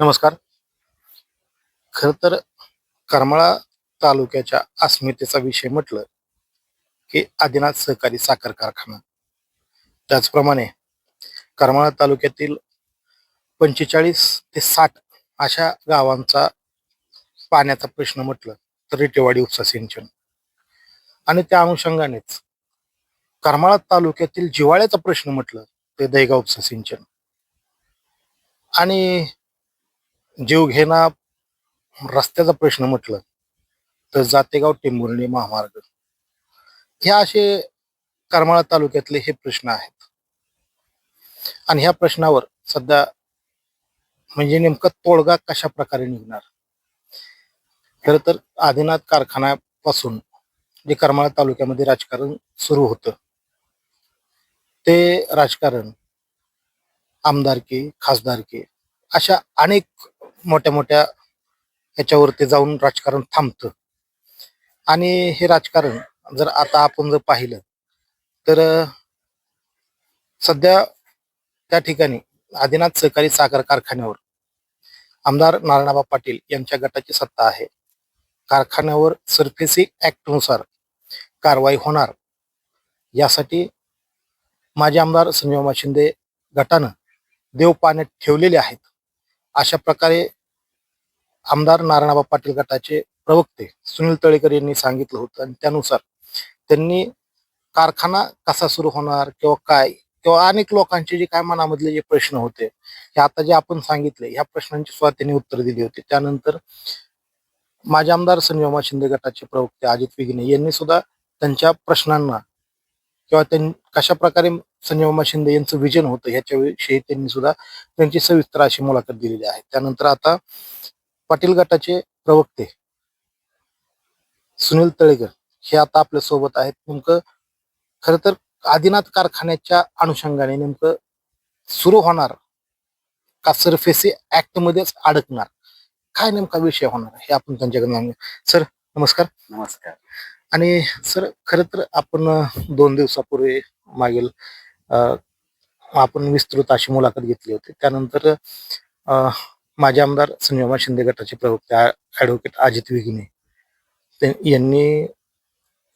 नमस्कार. खरं तर करमाळा तालुक्याच्या अस्मितेचा विषय म्हटलं की आदिनाथ सहकारी साखर कारखाना. त्याचप्रमाणे करमाळा तालुक्यातील 45 ते 60 अशा गावांचा पाण्याचा प्रश्न म्हटलं तर रेटेवाडी उपसा सिंचन आणि त्या अनुषंगानेच करमाळा तालुक्यातील जिव्हाळ्याचा प्रश्न म्हटलं ते दहेगाव उपसा सिंचन आणि जीवघेणा रस्त्याचा प्रश्न म्हटलं तर जातेगाव टेंभुर्णी महामार्ग. हे असे करमाळा तालुक्यातले हे प्रश्न आहेत आणि ह्या प्रश्नावर सध्या म्हणजे नेमका तोडगा कशा प्रकारे निघणार. खर तर आदिनाथ कारखान्यापासून जे करमाळा तालुक्यामध्ये राजकारण सुरू होतं ते राजकारण आमदारकी खासदारकी अशा अनेक मोठ्या मोठ्या ह्याच्यावरती जाऊन राजकारण थांबतं आणि हे राजकारण जर आता आपण जर पाहिलं तर सध्या त्या ठिकाणी आदिनाथ सहकारी साखर कारखान्यावर आमदार नारायणबा पाटील यांच्या गटाची सत्ता आहे. कारखान्यावर सरफेसी ऍक्ट नुसार कारवाई होणार यासाठी माजी आमदार संजयमामा शिंदे गटानं देव पाण्यात ठेवलेले आहेत. अशा प्रकारे आमदार नारायणबा पाटील गटाचे प्रवक्ते सुनील तळेकर यांनी सांगितलं होतं आणि त्यानुसार त्यांनी कारखाना कसा सुरू होणार किंवा काय किंवा अनेक लोकांचे जे काय मनामधले जे प्रश्न होते हे आता जे आपण सांगितले ह्या प्रश्नांची सुद्धा त्यांनी उत्तर दिली होती. त्यानंतर माजी आमदार संजयमामा शिंदे गटाचे प्रवक्ते अजित विघ्ने यांनी सुद्धा त्यांच्या प्रश्नांना किंवा कशा प्रकारे संजयमामा शिंदे यांचं विजन होतं ह्याच्याविषयी त्यांनी सुद्धा त्यांची सविस्तर अशी मुलाखत दिलेली आहे. त्यानंतर आता पाटील गटाचे प्रवक्ते सुनील तळेकर हे आता आपल्या सोबत आहेत. नेमकं खर तर आदिनाथ कारखान्याच्या अनुषंगाने नेमकं सुरू होणार का सरफेसी ऍक्ट मध्येच अडकणार, काय नेमका विषय होणार हे आपण त्यांच्याकडे जाणूया. सर नमस्कार. नमस्कार. आणि सर खर तर आपण 2 दिवसापूर्वी मागील आपण विस्तृत अशी मुलाखत घेतली होती. त्यानंतर माजी आमदार संजयमामा शिंदे गटाचे प्रवक्ते ऍडव्होकेट अजित विघ्ने यांनी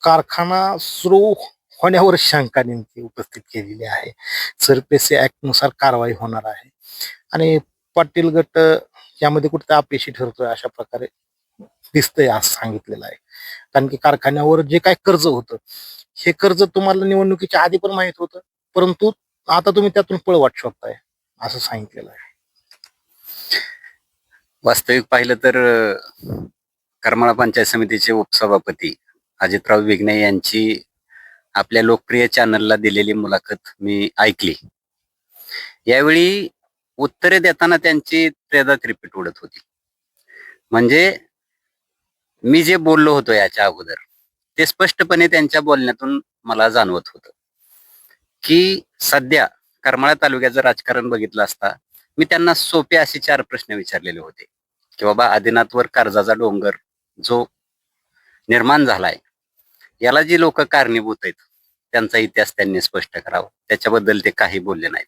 कारखाना सुरू होण्यावर शंका नेमकी उपस्थित केलेली आहे. सरफेसी ऍक्ट नुसार कारवाई होणार आहे आणि पाटील गट यामध्ये कुठे अपयशी ठरतोय अशा प्रकारे दिसतंय असं सांगितलेलं आहे. कारण की कारखान्यावर जे काय कर्ज होतं हे कर्ज तुम्हाला निवडणुकीच्या आधी पण माहित होतं, परंतु आता तुम्ही त्यातून पळवाट शोधताय असं सांगितलेलं आहे. वास्तविक पाहिलं तर करमाळा पंचायत समितीचे उपसभापती अजितराव विघ्ने यांची आपल्या लोकप्रिय चॅनलला दिलेली मुलाखत मी ऐकली. यावेळी उत्तरे देताना त्यांची त्रेदात रिपीट उडत होती. म्हणजे मी जे बोललो होतो याच्या अगोदर ते स्पष्टपणे त्यांच्या बोलण्यातून मला जाणवत होतं की सध्या करमाळा तालुक्याचं राजकारण बघितलं असता मी त्यांना सोपे असे 4 प्रश्न विचारलेले होते की बाबा आदिनाथवर कर्जाचा डोंगर जो निर्माण झालाय याला जी लोक कारणीभूत आहेत त्यांचा इतिहास त्यांनी स्पष्ट करावा. त्याच्याबद्दल ते काही बोलले नाहीत.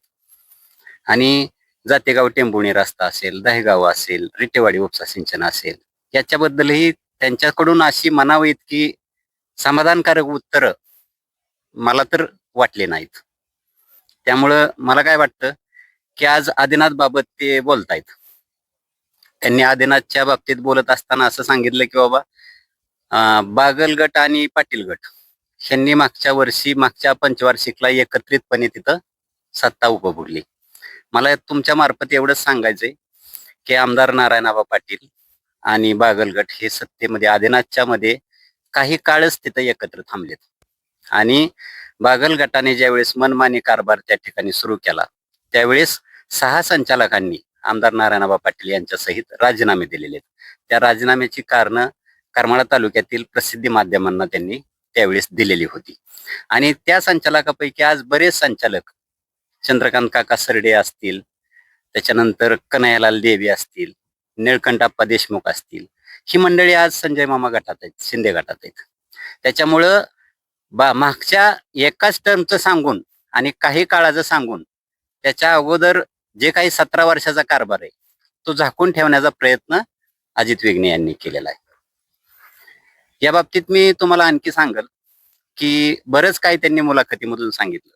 आणि जातेगाव टेंभुर्णी रस्ता असेल, दहेगाव असेल, रेटेवाडी उपसा सिंचन असेल याच्याबद्दलही त्यांच्याकडून अशी म्हणावं इतकी समाधानकारक उत्तर मला तर वाटले नाहीत. त्यामुळं मला काय वाटतं की आज आदिनाथ बाबत ते बोलतायत. त्यांनी आदिनाथच्या बाबतीत बोलत असताना असं सांगितलं की बाबा बागल गट आणि पाटील गट यांनी मागच्या पंचवार्षिकला एकत्रितपणे तिथं सत्ता उपभोगली. मला तुमच्या मार्फत एवढंच सांगायचंय की आमदार नारायणबा पाटील आणि बागल गट हे सत्तेमध्ये आदिनाथच्या मध्ये काही काळच तिथं एकत्र थांबलेत आणि बागल गटाने ज्यावेळेस मनमानी कारभार त्या ठिकाणी सुरू केला त्यावेळेस 6 संचालकांनी आमदार नारायणबा पाटील यांच्या सहित राजीनामे दिलेले आहेत. त्या राजीनाम्याची कारणं करमाळा तालुक्यातील प्रसिद्धी माध्यमांना त्यांनी त्यावेळेस दिलेली होती आणि त्या संचालकापैकी आज बरेच संचालक चंद्रकांत काका सरडे असतील, त्याच्यानंतर कन्हैयालाल देवी असतील, निळकंठप्पा देशमुख असतील, ही मंडळी आज संजय मामा गटात आहेत, शिंदे गटात आहेत. त्याच्यामुळं मागच्या एकाच टर्मचं सांगून आणि काही काळाचं सांगून त्याच्या अगोदर जे काही 17 वर्षाचा कारभार आहे तो झाकून ठेवण्याचा प्रयत्न अजित वेगणे यांनी केलेला आहे. या बाबतीत मी तुम्हाला आणखी सांगेल की बरंच काही त्यांनी मुलाखतीमधून सांगितलं.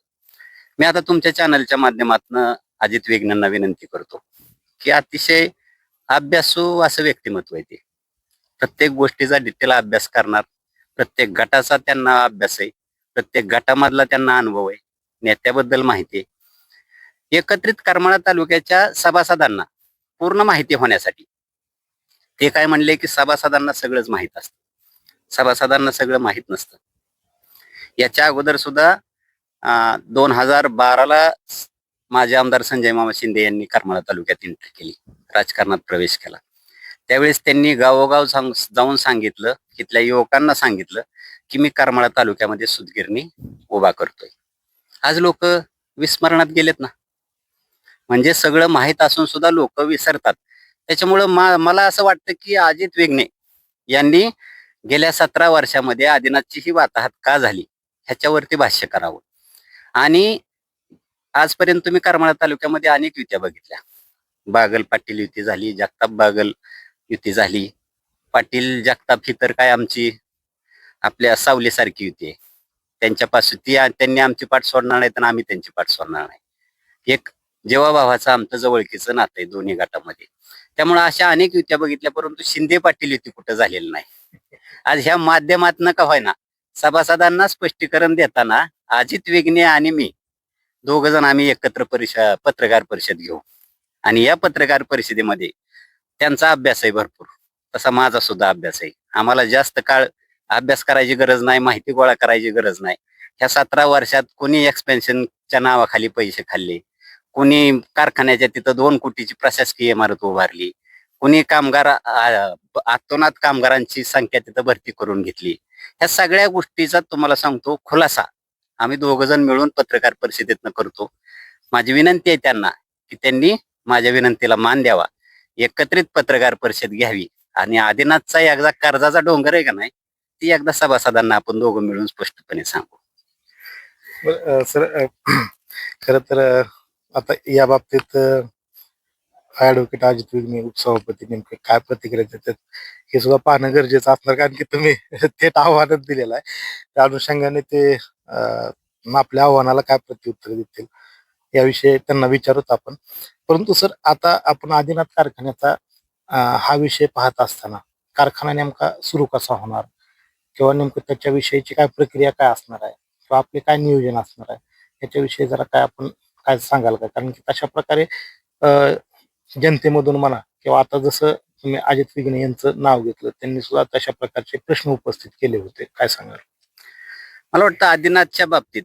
मी आता तुमच्या चॅनलच्या माध्यमातून अजित वेगणेंना विनंती करतो की अतिशय अभ्यासू असं व्यक्तिमत्व आहे ते. प्रत्येक गोष्टीचा डिटेल अभ्यास करणार, प्रत्येक गटाचा त्यांना अभ्यास आहे, प्रत्येक गटामधला त्यांना अनुभव आहे, नेत्याबद्दल माहिती आहे. एकत्रित करमाळा तालुक्याच्या सभासदांना पूर्ण माहिती होण्यासाठी ते काय म्हणले की सभासदांना सगळंच माहीत असतं. सभासदांना सगळं माहीत नसतं. याच्या अगोदर सुद्धा 2012ला माजी आमदार संजय मामा शिंदे यांनी करमाळा तालुक्यात एंट्री केली, राजकारणात प्रवेश केला. त्यावेळेस त्यांनी गावोगाव जाऊन सांगितलं, तिथल्या युवकांना सांगितलं की मी करमाळा तालुक्यामध्ये सूतगिरणी उभा करतोय. आज लोक विस्मरणात गेलेत ना. म्हणजे सगळं माहीत असून सुद्धा लोक विसरतात. त्याच्यामुळं मला असं वाटतं की अजित वेगणे यांनी गेल्या 17 वर्षामध्ये आदिनाथची ही वाताहत का झाली ह्याच्यावरती भाष्य करावं. आणि आजपर्यंत तुम्ही करमाळा तालुक्यामध्ये अनेक युत्या बघितल्या. बागल पाटील युती झाली, जगताप बागल युती झाली. पाटील जगताप ही तर काय आमची आपल्या सावलीसारखी युती आहे. त्यांच्यापासून त्यांनी आमची पाठ सोडणार नाही तर आम्ही त्यांची पाठ सोडणार नाही. एक जेव्हा भावाचं आमचं जवळकीचं नातं आहे दोन्ही गटामध्ये. त्यामुळे अशा अनेक युत्या बघितल्या, परंतु शिंदे पाटील युती कुठं झालेली नाही. आज ह्या माध्यमातून का होईना सभासदांना स्पष्टीकरण देताना अजित वेगणे आणि मी दोघ जण आम्ही एकत्र पत्रकार परिषद घेऊ आणि या पत्रकार परिषदेमध्ये त्यांचा अभ्यास आहे भरपूर, तसा माझा सुद्धा अभ्यास आहे. आम्हाला जास्त काळ अभ्यास करायची गरज नाही, माहिती गोळा करायची गरज नाही. ह्या 17 वर्षात कोणी एक्सपेन्शनच्या नावाखाली पैसे खाल्ले, कोणी कारखान्याच्या तिथं 2 कोटीची प्रशासकीय इमारत उभारली, कोणी कामगार अतोनात कामगारांची संख्या तिथं भरती करून घेतली. ह्या सगळ्या गोष्टीचा तुम्हाला सांगतो खुलासा आम्ही दोघ जण मिळून पत्रकार परिषदेतनं करतो. माझी विनंती आहे त्यांना की त्यांनी माझ्या विनंतीला मान द्यावा, एकत्रित पत्रकार परिषद घ्यावी आणि आदिनाथचा एकदा कर्जाचा डोंगर आहे का नाही ती एकदा सभासदांना आपण दोघं मिळून स्पष्टपणे सांगू. सर, खर तर आता या बाबतीत ऍडव्होकेट अजित वेगणे उपसभापती नेमके काय प्रतिक्रिया देतात हे सुद्धा पाहणं गरजेचं असणार, कारण की तुम्ही थेट आव्हानच दिलेलं आहे. त्या अनुषंगाने ते आपल्या आव्हानाला काय प्रत्युत्तर देतील याविषयी त्यांना विचारूच आपण. परंतु सर, आता आपण आदिनाथ कारखान्याचा हा विषय पाहत असताना कारखाना नेमका सुरू कसा होणार किंवा नेमकं त्याच्याविषयीची काय प्रक्रिया काय असणार आहे किंवा आपले काय नियोजन असणार आहे याच्याविषयी जरा काय आपण काय सांगाल का? कारण की तशा प्रकारे जनतेमधून म्हणा किंवा आता जसं तुम्ही अजित वेगणे यांचं नाव घेतलं त्यांनी सुद्धा तशा प्रकारचे प्रश्न उपस्थित केले होते, काय सांगाल? मला वाटतं आदिनाथच्या बाबतीत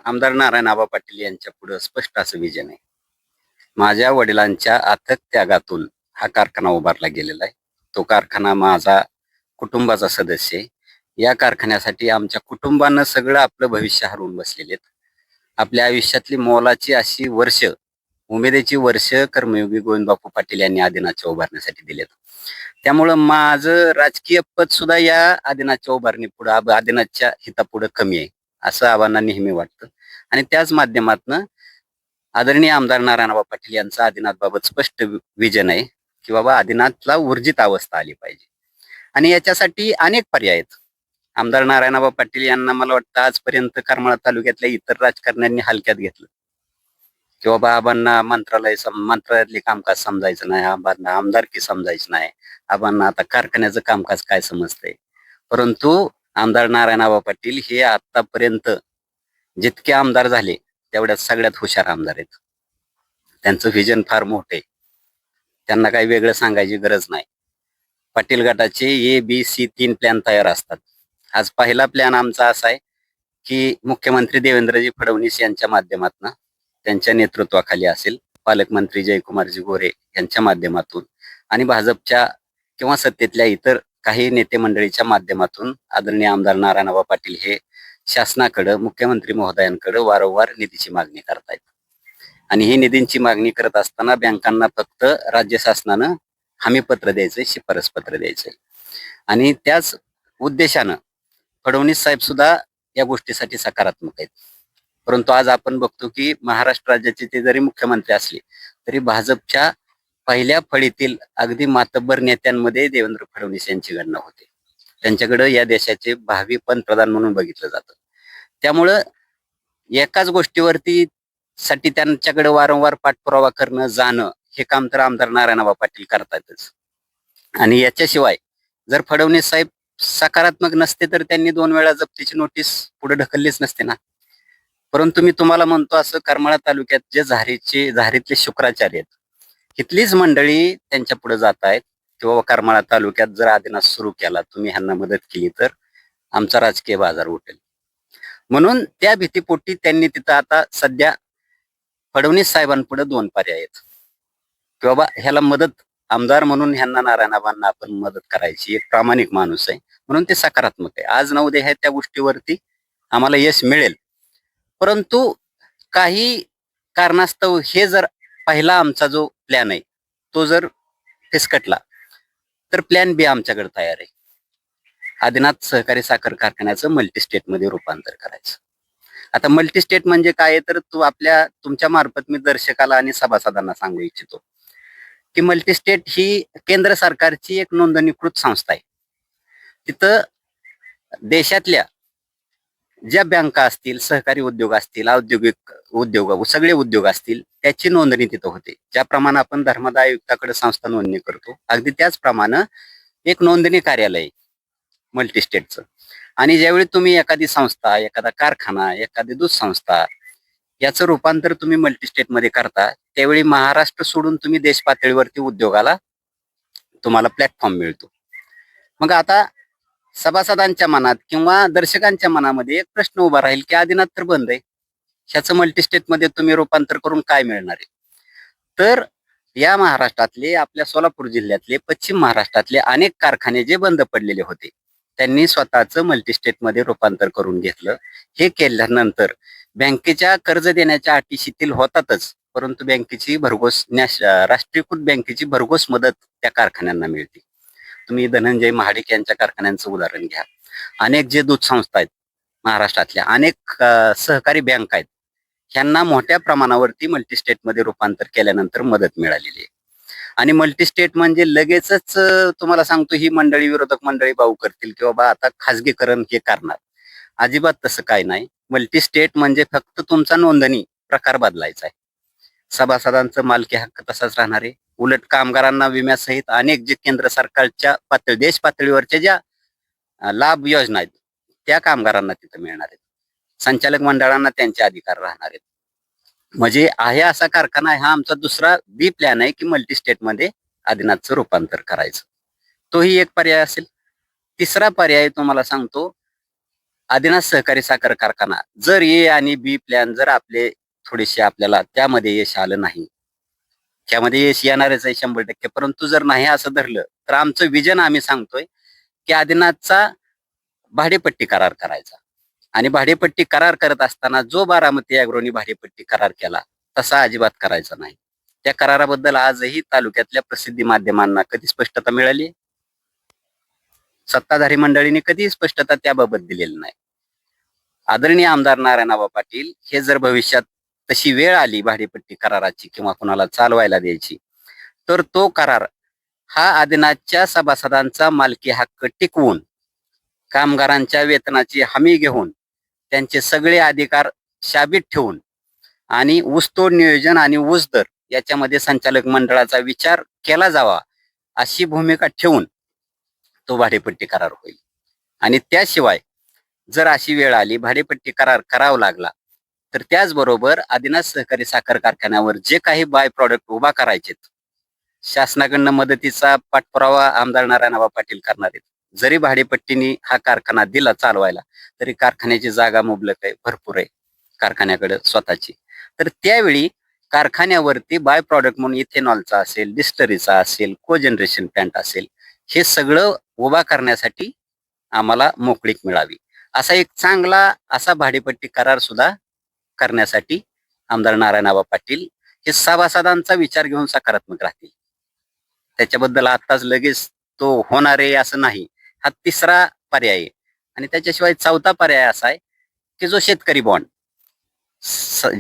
आमदार नारायण आबा पाटील यांच्या पुढे स्पष्ट असं विजन आहे. माझ्या वडिलांच्या अथक त्यागातून हा कारखाना उभारला गेलेला आहे. तो कारखाना माझा कुटुंबाचा सदस्य आहे. या कारखान्यासाठी आमच्या कुटुंबानं सगळं आपलं भविष्य हरवून बसलेले आहेत. आपल्या आयुष्यातली मोलाची अशी वर्ष, उमेदीची वर्ष कर्मयोगी गोविंदबापू पाटील यांनी आदिनाथच्या उभारण्यासाठी दिलेत. त्यामुळं माझं राजकीय पद सुद्धा या आदिनाथच्या उभारणी पुढे, आदिनाथच्या हितापुढे कमी आहे असं आव्हानांना नेहमी वाटतं. आणि त्याच माध्यमातून आदरणीय आमदार नारायणराव पाटील यांचं आदिनाथ बाबत स्पष्ट विजन आहे की बाबा आदिनाथला ऊर्जित अवस्था आली पाहिजे. आणि याच्यासाठी अनेक पर्याय आहेत. आमदार नारायणराव पाटील यांना मला वाटतं आजपर्यंत करमाळा तालुक्यातल्या इतर राजकारण्यांनी हलक्यात घेतलं की बाबा आबांना मंत्रालयातले कामकाज समजायचं नाही, आबांना आमदारकी समजायचं नाही, आबांना आता कारखान्याचं कामकाज काय समजतंय. परंतु आमदार नारायणराव पाटील हे आतापर्यंत जितके आमदार झाले तेवढ्यात सगळ्यात हुशार आमदार आहेत. त्यांचं व्हिजन फार मोठे, त्यांना काही वेगळं सांगायची गरज नाही. पाटील गटाचे ABC 3 प्लॅन तयार असतात. आज पहिला प्लॅन आमचा असा आहे की मुख्यमंत्री देवेंद्रजी फडणवीस यांच्या माध्यमातून, त्यांच्या नेतृत्वाखाली असेल, पालकमंत्री जयकुमारजी गोरे यांच्या माध्यमातून आणि भाजपच्या किंवा सत्तेतल्या इतर काही नेते मंडळीच्या माध्यमातून आदरणीय आमदार नारायणराव पाटील हे शासनाकडे, मुख्यमंत्री महोदयांकडे वारंवार निधीची मागणी करतायत. आणि ही निधींची मागणी करत असताना बँकांना फक्त राज्य शासनानं हमीपत्र द्यायचंय, शिफारस पत्र द्यायचंय. आणि त्याच उद्देशानं फडणवीस साहेब सुद्धा या गोष्टीसाठी सकारात्मक आहेत. परंतु आज आपण बघतो की महाराष्ट्र राज्याचे ते जरी मुख्यमंत्री असले तरी भाजपच्या पहिल्या फळीतील अगदी मातब्बर नेत्यांमध्ये देवेंद्र फडणवीस यांची गणना होते. त्यांच्याकडे या देशाचे भावी पंतप्रधान म्हणून बघितलं जातं. त्यामुळं एकाच गोष्टीवरती साठी त्यांच्याकडे वारंवार पाठपुरावा करणं जाणं हे काम तर आमदार नारायणराव पाटील करतातच. आणि याच्याशिवाय जर फडणवीस साहेब सकारात्मक नसते तर त्यांनी 2 वेळा जप्तीची नोटीस पुढे ढकललीच नसते ना. परंतु मी तुम्हाला म्हणतो असं करमाळा तालुक्यात जे झारीतले शुक्राचार्य आहेत इथलीच मंडळी त्यांच्या पुढे जात आहेत की बाबा करमाळा तालुक्यात जर आदिनाथ सुरू केला, तुम्ही ह्यांना मदत केली तर आमचा राजकीय बाजार उठेल. म्हणून त्या भीतीपोटी त्यांनी तिथं आता सध्या फडणवीस साहेबांपुढे 2 पर्याय आहेत की बाबा ह्याला मदत, आमदार म्हणून ह्यांना नारायणबाबांना आपण मदत करायची. एक प्रामाणिक माणूस आहे म्हणून ते सकारात्मक आहे. आज ना उद्या ह्या त्या गोष्टीवरती आम्हाला यश मिळेल. परंतु काही कारणास्तव हे जर पहिला आमचा जो प्लॅन आहे तो जर फिसकटला तर प्लॅन बी आमच्याकडे तयार आहे. आदिनाथ सहकारी साखर कारखान्याचं मल्टीस्टेट मध्ये रूपांतर करायचं. आता मल्टीस्टेट म्हणजे काय तर तुमच्या मार्फत मी दर्शकाला आणि सभासदांना सांगू इच्छितो की मल्टीस्टेट ही केंद्र सरकारची एक नोंदणीकृत संस्था आहे. तिथं देशातल्या ज्या बँका असतील, सहकारी उद्योग असतील, औद्योगिक उद्योग, सगळे उद्योग असतील त्याची नोंदणी तिथं होते. ज्याप्रमाणे आपण धर्मादाय आयुक्ताकडे संस्था नोंदणी करतो अगदी त्याचप्रमाणे एक नोंदणी कार्यालय मल्टीस्टेटचं. आणि ज्यावेळी तुम्ही एखादी संस्था, एखादा कारखाना, एखादी दूध संस्था याचं रूपांतर तुम्ही मल्टीस्टेटमध्ये करता त्यावेळी महाराष्ट्र सोडून तुम्ही देश पातळीवरती उद्योगाला तुम्हाला प्लॅटफॉर्म मिळतो. मग आता सभासदांच्या मनात किंवा दर्शकांच्या मनामध्ये एक प्रश्न उभा राहील की आदिनाथ तर बंद आहे, ह्याचं मल्टीस्टेटमध्ये तुम्ही रूपांतर करून काय मिळणार आहे. तर या महाराष्ट्रातले, आपल्या सोलापूर जिल्ह्यातले, पश्चिम महाराष्ट्रातले अनेक कारखाने जे बंद पडलेले होते त्यांनी स्वतःचं मल्टीस्टेटमध्ये रूपांतर करून घेतलं. हे केल्यानंतर बँकेच्या कर्ज देण्याच्या अटी शिथिल होतातच, परंतु बँकेची राष्ट्रीयकृत बँकेची भरघोस मदत त्या कारखान्यांना मिळते. तुम्ही धनंजय महाडिक यांच्या कारखान्यांचं उदाहरण घ्या. अनेक जे दूध संस्था आहेत महाराष्ट्रातल्या, अनेक सहकारी बँक आहेत, ह्यांना मोठ्या प्रमाणावरती मल्टीस्टेटमध्ये रूपांतर केल्यानंतर मदत मिळालेली आहे. आणि मल्टीस्टेट म्हणजे लगेचच तुम्हाला सांगतो ही मंडळी, विरोधक मंडळी भाऊ करतील की बाबा आता खासगीकरण हे करणार. अजिबात तसं काय नाही. मल्टीस्टेट म्हणजे फक्त तुमचा नोंदणी प्रकार बदलायचा आहे. सभासदांचं मालकी हक्क तसाच राहणार आहे. उलट कामगारांना विम्यासहित अनेक जे केंद्र सरकारच्या देश पातळीवरच्या ज्या लाभ योजना आहेत त्या कामगारांना तिथं मिळणार आहेत. संचालक मंडळांना त्यांचे अधिकार राहणार आहेत. म्हणजे आहे असा कारखाना हा आमचा दुसरा बी प्लॅन आहे की मल्टीस्टेटमध्ये आदिनाथचं रूपांतर करायचं. तोही एक पर्याय असेल. तिसरा पर्याय तुम्हाला सांगतो, आदिनाथ सहकारी साखर कारखाना जर ए आणि बी प्लॅन जर आपले थोडेसे आपल्याला त्यामध्ये यश आलं नाही, त्यामध्ये यश येणारच आहे 100%, परंतु जर नाही असं धरलं तर आमचं विजन आम्ही सांगतोय की आदिनाथचा भाडेपट्टी करार करायचा. आणि भाडेपट्टी करार करत असताना जो बारामती अॅग्रोनी भाडेपट्टी करार केला तसा अजिबात करायचा नाही. त्या कराराबद्दल आजही तालुक्यातल्या प्रसिद्धी माध्यमांना कधी स्पष्टता मिळाली? सत्ताधारी मंडळींनी कधी स्पष्टता त्याबाबत दिलेली नाही. आदरणीय आमदार नारायणराव पाटील हे जर भविष्यात तशी वेळ आली भाडेपट्टी कराराची किंवा कुणाला चालवायला द्यायची तर तो करार हा आदिनाथच्या सभासदांचा मालकी हक्क टिकवून, कामगारांच्या वेतनाची हमी घेऊन, त्यांचे सगळे अधिकार शाबीत ठेवून आणि ऊसतोड नियोजन आणि ऊस दर याच्यामध्ये संचालक मंडळाचा विचार केला जावा अशी भूमिका ठेवून तो भाडेपट्टी करार होईल. आणि त्याशिवाय जर अशी वेळ आली भाडेपट्टी करार करावा लागला तर त्याचबरोबर आदिनाथ सहकारी साखर कारखान्यावर जे काही बाय प्रॉडक्ट उभा करायचे शासनाकडनं मदतीचा पाठपुरावा आमदार नारायणराव पाटील करणार आहेत. जरी भाडेपट्टीने हा कारखाना दिला चालवायला तरी कारखान्याची जागा मुबलक आहे, भरपूर आहे कारखान्याकडे स्वतःची. तर त्यावेळी कारखान्यावरती बाय प्रॉडक्ट म्हणून इथेनॉलचा असेल, डिस्टरीचा असेल, कोजनरेशन प्लांट असेल, हे सगळं उभा करण्यासाठी आम्हाला मोकळीक मिळावी असा एक चांगला असा भाडेपट्टी करार सुद्धा करण्यासाठी आमदार नारायणराव पाटील हे सभासदांचा विचार घेऊन सकारात्मक राहतील. त्याच्याबद्दल आताच लगेच तो होणार आहे असं नाही. हा तिसरा पर्याय आहे. आणि त्याच्याशिवाय चौथा पर्याय असा आहे की जो शेतकरी बॉन्ड,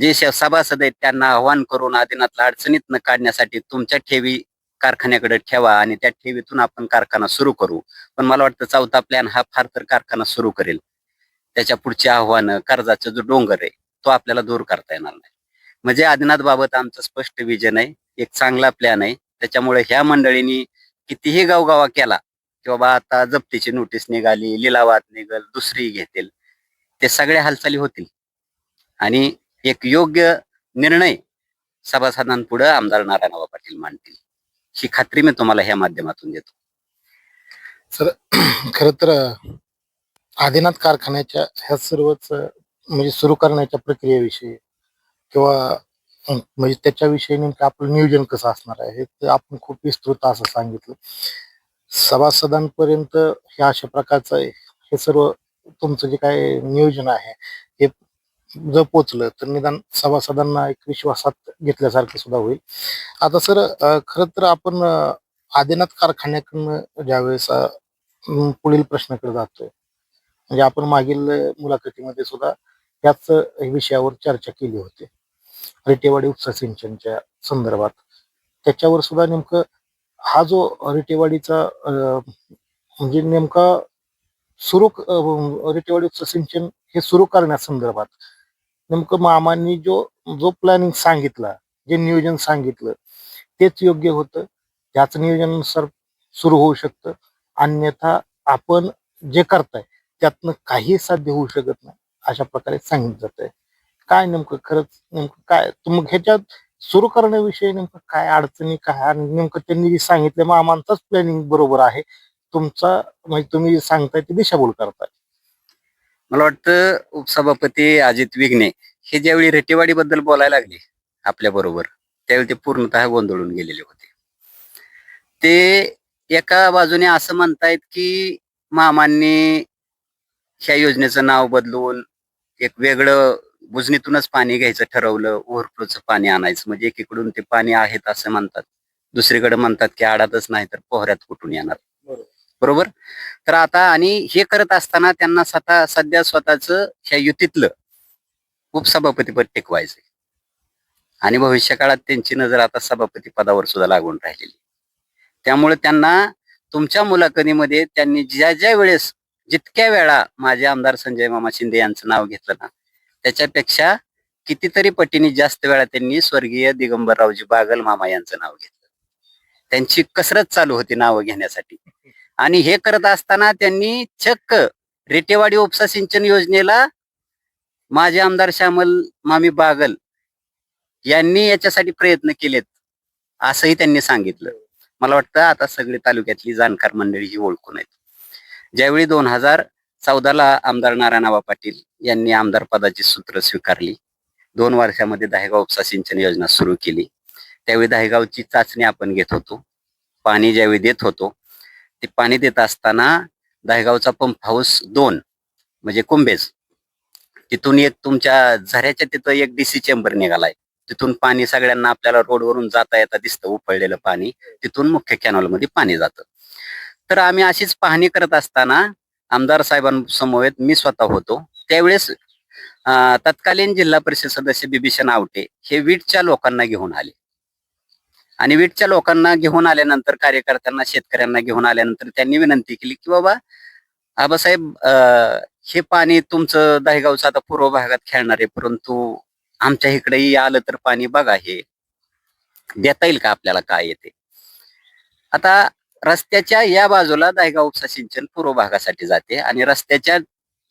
जे सभासद आहेत त्यांना आव्हान करून आदिनाथला अडचणीत न काढण्यासाठी तुमच्या ठेवी कारखान्याकडे ठेवा आणि त्या ठेवीतून आपण कारखाना सुरू करू. पण मला वाटतं चौथा प्लॅन हा फार तर कारखाना सुरू करेल. त्याच्या पुढची आव्हानं, कर्जाचा जो डोंगर आहे तो आपल्याला दूर करता येणार नाही. म्हणजे आदिनाथ बाबत आमचं स्पष्ट विजन आहे, एक चांगला प्लॅन आहे. त्याच्यामुळे ह्या मंडळींनी कितीही गावगावा केला की बाबा आता जप्तीची नोटीस निघाली, लिलावात निघल, दुसरी घेतील, ते सगळ्या हालचाली होतील आणि एक योग्य निर्णय सभासदांपुढे आमदार नारायणराव पाटील मांडतील, ही खात्री मी तुम्हाला ह्या माध्यमातून देतो. सर खर तर आदिनाथ कारखान्याच्या ह्या सर्वच म्हणजे सुरू करण्याच्या प्रक्रियेविषयी किंवा म्हणजे त्याच्याविषयी नेमकं आपलं नियोजन कसं असणार आहे हे तर आपण खूप विस्तृत असं सांगितलं. सभासदांपर्यंत हे अशा प्रकारचं हे सर्व तुमचं जे काय नियोजन आहे हे जर पोचलं तर निदान सभासदांना एक विश्वासात घेतल्यासारखं सुद्धा होईल. आता सर खरं तर आपण आदिनाथ कारखान्याकडनं ज्यावेळेस पुढील प्रश्नाकडे जातोय म्हणजे आपण मागील मुलाखतीमध्ये सुद्धा याच विषयावर चर्चा केली होती रेटेवाडी उपसा सिंचनच्या संदर्भात. त्याच्यावर सुद्धा नेमकं हा जो रेटेवाडीचा म्हणजे नेमका सुरू रेटेवाडी उपसा सिंचन हे सुरू करण्यासंदर्भात नेमकं मामांनी जो जो प्लॅनिंग सांगितला, जे नियोजन सांगितलं तेच योग्य होतं. त्याच नियोजनानुसार सुरू होऊ शकतं. अन्यथा आपण जे करताय त्यातनं काही साध्य होऊ शकत नाही अशा प्रकारे सांगितलं जात आहे. काय नेमकं खरंच नेमकं काय मग ह्याच्यात सुरू करण्याविषयी नेमकं काय अडचणी काय आणि नेमकं त्यांनी जे सांगितलं मामांचाच प्लॅनिंग बरोबर आहे तुमचा म्हणजे तुम्ही सांगताय ते दिशाभूल करताय. मला वाटतं उपसभापती अजित विघ्ने हे ज्यावेळी रेटेवाडी बद्दल बोलायला लागले आपल्या बरोबर त्यावेळी ते पूर्णतः गोंधळून गेलेले होते. ते एका बाजूने असं म्हणतायत की मामांनी ह्या योजनेचं नाव बदलून एक वेगळं बुजनीतूनच पाणी घ्यायचं ठरवलं, ओव्हरफ्लोचं पाणी आणायचं. म्हणजे एकीकडून ते पाणी आहेत असं म्हणतात, दुसरीकडे म्हणतात की आडातच नाही तर पोहऱ्यात कुठून येणार. बरोबर. तर आता आणि हे करत असताना त्यांना सध्या स्वतःच ह्या युतीतलं उपसभापतीपद टिकवायचंय आणि भविष्य काळात त्यांची नजर आता सभापती पदावर सुद्धा लागून राहिलेली. त्यामुळे त्यांना तुमच्या मुलाखतीमध्ये त्यांनी ज्या ज्या वेळेस जितक्या वेळा माझे आमदार संजय मामा शिंदे यांचं नाव घेतलं ना त्याच्यापेक्षा कितीतरी पटीने जास्त वेळा त्यांनी स्वर्गीय दिगंबररावजी बागल मामा यांचं नाव घेतलं. त्यांची कसरत चालू होती नावं घेण्यासाठी आणि हे करत असताना त्यांनी चक्क रेटेवाडी उपसा सिंचन योजनेला माझे आमदार श्यामल मामी बागल यांनी याच्यासाठी प्रयत्न केलेत असंही त्यांनी सांगितलं. मला वाटतं आता सगळे तालुक्यातली जाणकार मंडळी ही ओळखून आहेत. ज्यावेळी 2014ला आमदार नारायणराव पाटील यांनी आमदार पदाची सूत्र स्वीकारली, 2 वर्षामध्ये दहेगाव उपसा सिंचन योजना सुरू केली. त्यावेळी दहेगावची चाचणी आपण घेत होतो. पाणी ज्यावेळी देत होतो ते पाणी देत असताना दहेगावचा पंप हाऊस 2 म्हणजे कुंभेज तिथून एक तुमच्या झऱ्याच्या तिथं एक डीसी चेंबर निघालाय. तिथून पाणी सगळ्यांना आपल्याला रोडवरून जाता येता दिसतं उपळलेलं पाणी. तिथून मुख्य कॅनॉलमध्ये पाणी जातं. तर आम्ही अशीच पाहणी करत असताना आमदार साहेबांसमवेत मी स्वतः होतो. त्यावेळेस तत्कालीन जिल्हा परिषद सदस्य बिभीषण आवटे हे वीटच्या लोकांना घेऊन आले आणि वीटच्या लोकांना घेऊन आल्यानंतर कार्यकर्त्यांना शेतकऱ्यांना घेऊन आल्यानंतर त्यांनी विनंती केली की बाबा आबासाहेब हे पाणी तुमचं दहेगावचं आता पूर्व भागात खेळणार आहे, परंतु आमच्या इकडेही आलं तर पाणी बघा हे देता येईल का आपल्याला काय येते. आता रस्त्याच्या या बाजूला दहेगाव उपसा सिंचन पूर्व भागासाठी जाते आणि रस्त्याच्या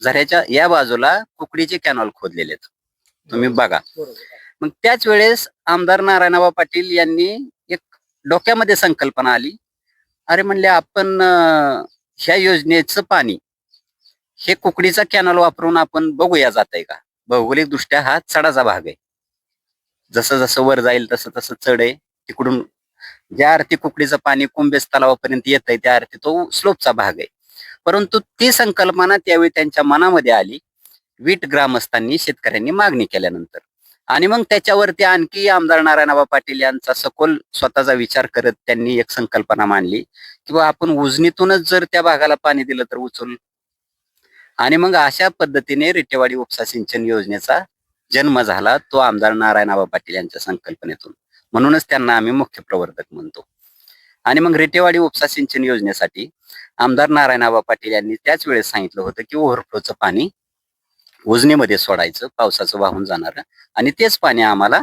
झऱ्याच्या या बाजूला कुकडीचे कॅनॉल खोदलेले आहेत, तुम्ही बघा. मग त्याच वेळेस आमदार नारायणराव पाटील यांनी एक डोक्यामध्ये संकल्पना आली, अरे म्हणले आपण ह्या योजनेचं पाणी हे कुकडीचा कॅनॉल वापरून आपण बघूया जात आहे का. भौगोलिक दृष्ट्या हा चढाचा भाग आहे, जसं जसं वर जाईल तसं तसं चढ आहे. तिकडून ज्या अर्थी कुकडीचं पाणी कुंभेज तलावापर्यंत येत आहे त्या अर्थी तो स्लोपचा भाग आहे. परंतु ती संकल्पना त्यावेळी त्यांच्या मनामध्ये आली वीट ग्रामस्थांनी शेतकऱ्यांनी मागणी केल्यानंतर. आणि मग त्याच्यावरती आणखी आमदार नारायणराव पाटील यांचा सखोल स्वतःचा विचार करत त्यांनी एक संकल्पना मांडली की बा आपण उजनीतूनच जर त्या भागाला पाणी दिलं तर उचल. आणि मग अशा पद्धतीने रेटेवाडी उपसा सिंचन योजनेचा जन्म झाला, तो आमदार नारायणराव पाटील यांच्या संकल्पनेतून. म्हणूनच त्यांना आम्ही मुख्य प्रवर्तक म्हणतो. आणि मग रेटेवाडी उपसा सिंचन योजनेसाठी आमदार नारायणआबा पाटील यांनी त्याच वेळेस सांगितलं होतं की ओव्हरफ्लोचं पाणी उजनीमध्ये सोडायचं, पावसाचं वाहून जाणार, आणि तेच पाणी आम्हाला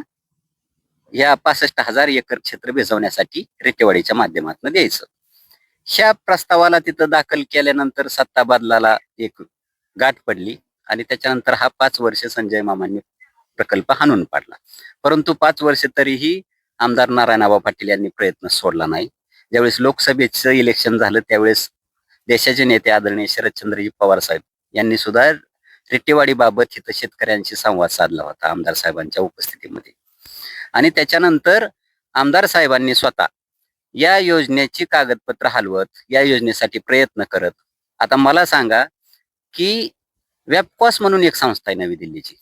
या 65,000 एकर क्षेत्र भिजवण्यासाठी रेटेवाडीच्या माध्यमातून द्यायचं. ह्या प्रस्तावाला तिथं दाखल केल्यानंतर सत्ता बदलाला एक गाठ पडली आणि त्याच्यानंतर हा 5 वर्ष संजय मामांनी प्रकल्प हाणून पाडला. परंतु 5 वर्ष तरीही आमदार नारायणआबा पाटील यांनी प्रयत्न सोडला नाही. ज्यावेळेस लोकसभेचं इलेक्शन झालं त्यावेळेस देशाचे नेते आदरणीय शरदचंद्रजी पवार साहेब यांनी सुद्धा रेटेवाडी बाबत इथं शेतकऱ्यांशी संवाद साधला होता आमदार साहेबांच्या उपस्थितीमध्ये. आणि त्याच्यानंतर आमदार साहेबांनी स्वतः या योजनेची कागदपत्र हलवत या योजनेसाठी प्रयत्न करत, आता मला सांगा की वेबकॉस म्हणून एक संस्था आहे नवी दिल्लीची,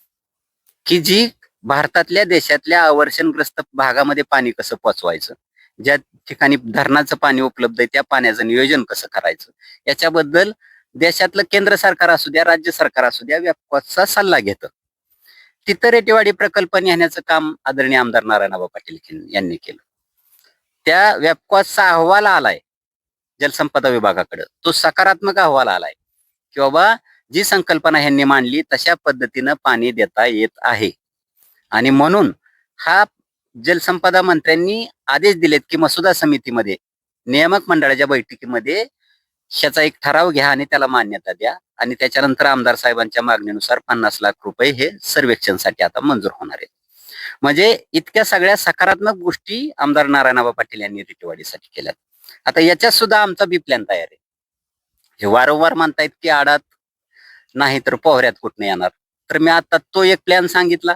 की जी भारतातल्या देशातल्या अवर्षणग्रस्त भागामध्ये पाणी कसं पोचवायचं, ज्या ठिकाणी धरणाचं पाणी उपलब्ध आहे त्या पाण्याचं नियोजन कसं करायचं, याच्याबद्दल देशातलं केंद्र सरकार असू द्या, राज्य सरकार असू द्या, वेबकॉसचा सल्ला घेतं. तिथं रेटेवाडी प्रकल्प नेण्याचं काम आदरणीय आमदार नारायणआबा पाटील यांनी केलं. त्या वेबकॉसचा अहवाल आलाय जलसंपदा विभागाकडे, तो सकारात्मक अहवाल आलाय की बाबा जी संकल्पना ह्यांनी मांडली तशा पद्धतीनं पाणी देता येत आहे. आणि म्हणून हा जलसंपदा मंत्र्यांनी आदेश दिलेत की मसुदा समितीमध्ये, नियामक मंडळाच्या बैठकीमध्ये ह्याचा एक ठराव घ्या आणि त्याला मान्यता द्या, आणि त्याच्यानंतर आमदार साहेबांच्या मागणीनुसार 50 लाख रुपये हे सर्वेक्षणसाठी आता मंजूर होणार आहेत. म्हणजे इतक्या सगळ्या सकारात्मक गोष्टी आमदार नारायणआबा पाटील यांनी रेटेवाडीसाठी केल्यात. आता याच्यात सुद्धा आमचा बी प्लॅन तयार आहे. हे वारंवार म्हणतायत की आडात नाही तर पोहऱ्यात कुठनं येणार, तर मी आता तो एक प्लॅन सांगितला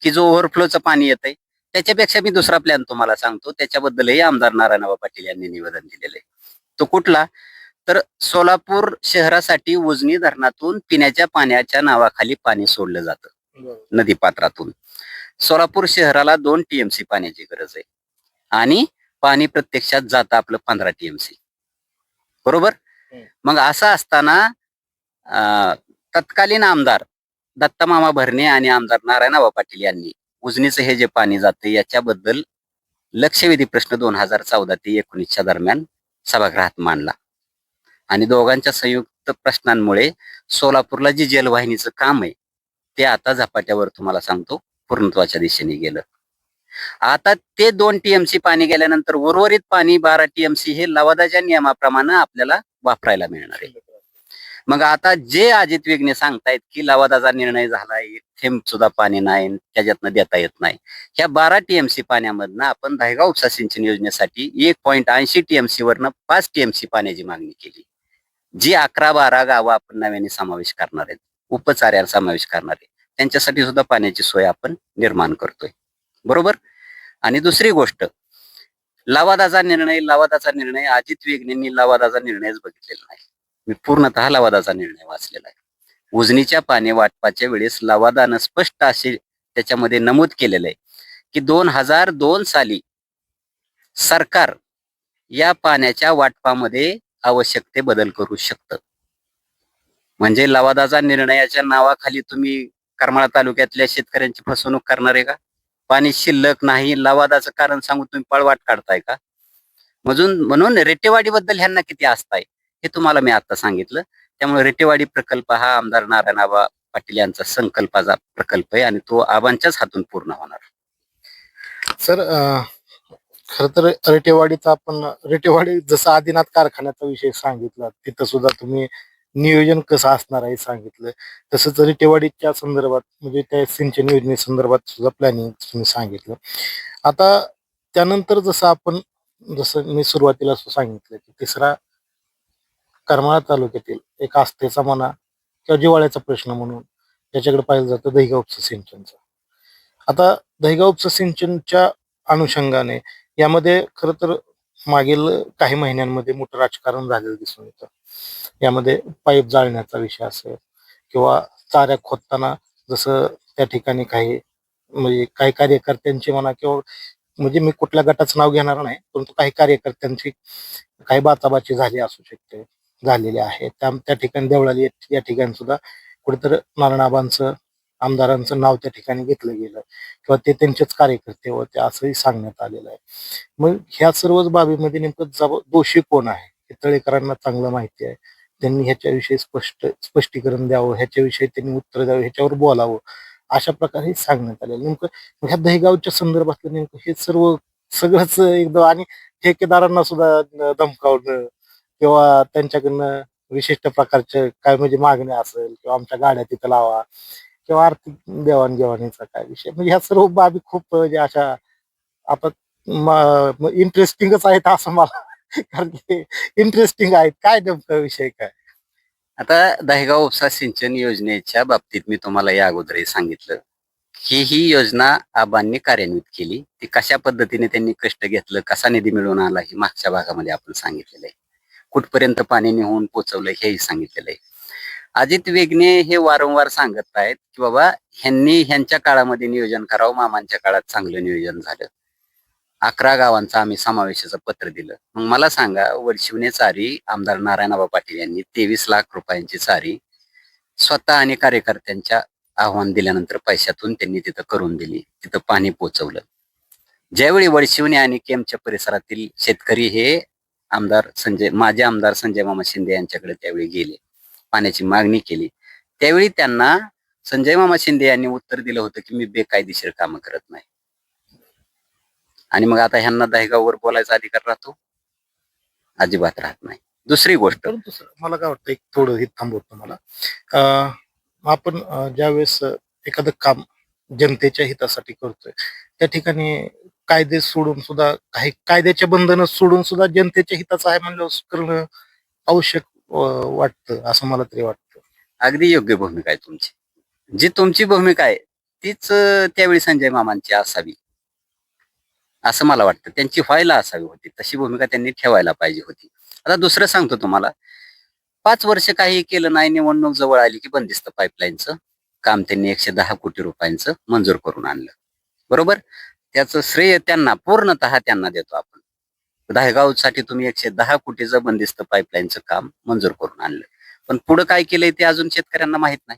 की जो ओव्हरफ्लोचं पाणी येतंय, त्याच्यापेक्षा मी दुसरा प्लॅन तुम्हाला सांगतो, त्याच्याबद्दलही आमदार नारायणआबा पाटील यांनी निवेदन दिलेलं आहे. तो कुठला, तर सोलापूर शहरासाठी उजनी धरणातून पिण्याच्या पाण्याच्या नावाखाली पाणी सोडलं जातं नदीपात्रातून. सोलापूर शहराला 2 TMC पाण्याची गरज आहे आणि पाणी प्रत्यक्षात जातं आपलं 15 TMC, बरोबर. मग असं असताना तत्कालीन आमदार दत्तामामा भरणे आणि आमदार नारायणआबा पाटील यांनी उजनीचं हे जे पाणी जातं याच्याबद्दल लक्षवेधी प्रश्न 2014 ते 19च्या दरम्यान सभागृहात मांडला, आणि दोघांच्या संयुक्त प्रश्नांमुळे सोलापूरला जी जलवाहिनीचं काम आहे ते आता झपाट्यावर तुम्हाला सांगतो पूर्णत्वाच्या दिशेने गेलं. आता ते 2 TMC पाणी गेल्यानंतर उर्वरित पाणी 12 TMC हे लवादाच्या नियमाप्रमाणे आपल्याला वापरायला मिळणार आहे. मग आता जे अजित वेगणे सांगतायत की लवादाचा निर्णय झालाय, थेंब सुद्धा पाणी नाही, त्याच्यातनं देता येत नाही, ह्या 12 TMC पाण्यामधनं आपण दहेगाव उपसा सिंचन योजनेसाठी 1.80 TMC वरनं 5 TMC पाण्याची मागणी केली, जी 11-12 गावं आपण नव्याने समावेश करणार आहेत, उपचार्याला समावेश करणार आहे, त्यांच्यासाठी सुद्धा पाण्याची सोय आपण निर्माण करतोय, बरोबर. आणि दुसरी गोष्ट, लवादाचा निर्णय अजित वेगणेंनी लवादाचा निर्णयच बघितलेला नाही. मी पूर्णतः लवादाचा निर्णय वाचलेला आहे. उजनीच्या पाणी वाटपाच्या वेळेस लवादानं स्पष्ट असे त्याच्यामध्ये नमूद केलेलं आहे की 2002 साली सरकार या पाण्याच्या वाटपामध्ये आवश्यक ते बदल करू शकतं. म्हणजे लवादाचा निर्णयाच्या नावाखाली तुम्ही करमाळा तालुक्यातल्या शेतकऱ्यांची फसवणूक करणार आहे का? पाणी शिल्लक नाही लवादाचं कारण सांगून तुम्ही पळवाट काढताय का? म्हणून रेटेवाडीबद्दल ह्यांना किती आस्था आहे हे तुम्हाला मी आता सांगितलं. त्यामुळे रेटेवाडी प्रकल्प हा आमदार नारायणआबा पाटील यांचा संकल्पाचा प्रकल्प आहे आणि तो आबांच्याच हातून पूर्ण होणार. सर, खर तर रेटेवाडी जसं आदिनाथ कारखान्याचा विषय सांगितला, तिथं सुद्धा तुम्ही नियोजन कसं असणार आहे सांगितलं, तसंच रेटेवाडीच्या संदर्भात म्हणजे त्या सिंचन योजनेसंदर्भात सुद्धा प्लॅनिंग तुम्ही सांगितलं. आता त्यानंतर जसं मी सुरुवातीला सांगितलं की तिसरा करमाळा तालुक्यातील एक आस्थेचा म्हणा किंवा जिव्हाळ्याचा प्रश्न म्हणून त्याच्याकडे पाहिलं जातं दहिगाव उपसा सिंचनचा. आता दहिगाव उपसा सिंचनच्या अनुषंगाने यामध्ये खर तर मागील काही महिन्यांमध्ये मोठं राजकारण झालेलं दिसून येतं. यामध्ये पाईप जाळण्याचा विषय असेल किंवा चाऱ्या खोदताना जसं त्या ठिकाणी म्हणजे काही कार्यकर्त्यांची म्हणा किंवा म्हणजे मी कुठल्या गटाचं नाव घेणार नाही, परंतु काही कार्यकर्त्यांची काही बाचाबाची झालेली आहे. त्या ठिकाणी देवळाली या ठिकाणी सुद्धा कुठेतरी नारायणआबांचं आमदारांचं नाव त्या ठिकाणी घेतलं गेलं किंवा ते त्यांचेच कार्यकर्ते होते असंही सांगण्यात आलेलं आहे. मग ह्या सर्वच बाबीमध्ये नेमकं दोषी कोण आहे हे तळेकरांना चांगलं माहिती आहे. त्यांनी ह्याच्याविषयी स्पष्टीकरण द्यावं, ह्याच्याविषयी त्यांनी उत्तर द्यावं, ह्याच्यावर बोलावं, अशा प्रकारे हे सांगण्यात आलेलं. नेमकं ह्या दहेगावच्या संदर्भातलं नेमकं हे सगळंच एकदम आणि ठेकेदारांना सुद्धा धमकावणं किंवा त्यांच्याकडनं विशिष्ट प्रकारचे काय म्हणजे मागण्या असेल किंवा आमच्या गाड्या तिथं लावा किंवा आर्थिक देवाणघेवाणीचा काय विषय, म्हणजे ह्या सर्व बाबी खूप म्हणजे अशा आता इंटरेस्टिंगच आहेत असं मला कारण की इंटरेस्टिंग आहेत. काय नेमका विषय काय? आता दहेगाव उपसा सिंचन योजनेच्या बाबतीत मी तुम्हाला या अगोदरही सांगितलं की ही योजना आबांनी कार्यान्वित केली. ती कशा पद्धतीने त्यांनी कष्ट घेतलं, कसा निधी मिळवून आला हे मागच्या भागामध्ये आपण सांगितलेलं आहे. कुठपर्यंत पाणी नेऊन पोहोचवलं हेही सांगितलेलं आहे. अजित वेगणे हे वारंवार सांगत आहेत की बाबा ह्यांनी ह्यांच्या काळामध्ये नियोजन करावं, मामांच्या काळात चांगलं नियोजन झालं. 11 गावांचा आम्ही समावेशाचं पत्र दिलं. मग मला सांगा, वडशिवणे चारी आमदार नारायणराव पाटील यांनी 23 लाख रुपयांची चारी स्वतः आणि कार्यकर्त्यांच्या आव्हान दिल्यानंतर पैशातून त्यांनी तिथं करून दिली, तिथं पाणी पोहोचवलं. ज्यावेळी वडशिवणे आणि केमच्या परिसरातील शेतकरी हे माजी आमदार संजय मामा शिंदे यांच्याकडे त्यावेळी गेले, पाण्याची मागणी केली, त्यावेळी त्यांना संजय मामा शिंदे यांनी उत्तर दिलं होतं की मी बेकायदेशीर कामं करत नाही. आणि मग आता ह्यांना दहेगाववर बोलायचा अधिकार राहतो? अजिबात राहत नाही. दुसरी गोष्ट, परंतु सर मला काय वाटतं, एक थोडं हे थांबवतो मला. अं, आपण ज्यावेळेस एखादं काम जनतेच्या हितासाठी करतोय त्या ठिकाणी कायदे सोडून सुद्धा काही कायद्याचे बंधनं सोडून सुद्धा जनतेच्या हिताचं आहे म्हणलं करणं आवश्यक वाटतं असं मला तरी वाटतं. अगदी योग्य भूमिका आहे तुमची. जी तुमची भूमिका आहे तीच त्यावेळी संजय मामांची असावी असं मला वाटतं. त्यांची व्हायला असावी होती, तशी भूमिका त्यांनी ठेवायला पाहिजे होती. आता दुसरं सांगतो तुम्हाला, 5 वर्ष काही केलं नाही, निवडणूक जवळ आली की बंदिस्त पाईपलाईनचं काम त्यांनी 110 कोटी रुपयांचं मंजूर करून आणलं. बरोबर, त्याचं श्रेय त्यांना पूर्णतः त्यांना देतो आपण. दहेगावसाठी तुम्ही 110 कोटीचं बंदिस्त पाईपलाईनचं काम मंजूर करून आणलं, पण पुढे काय केलंय ते अजून शेतकऱ्यांना माहित नाही.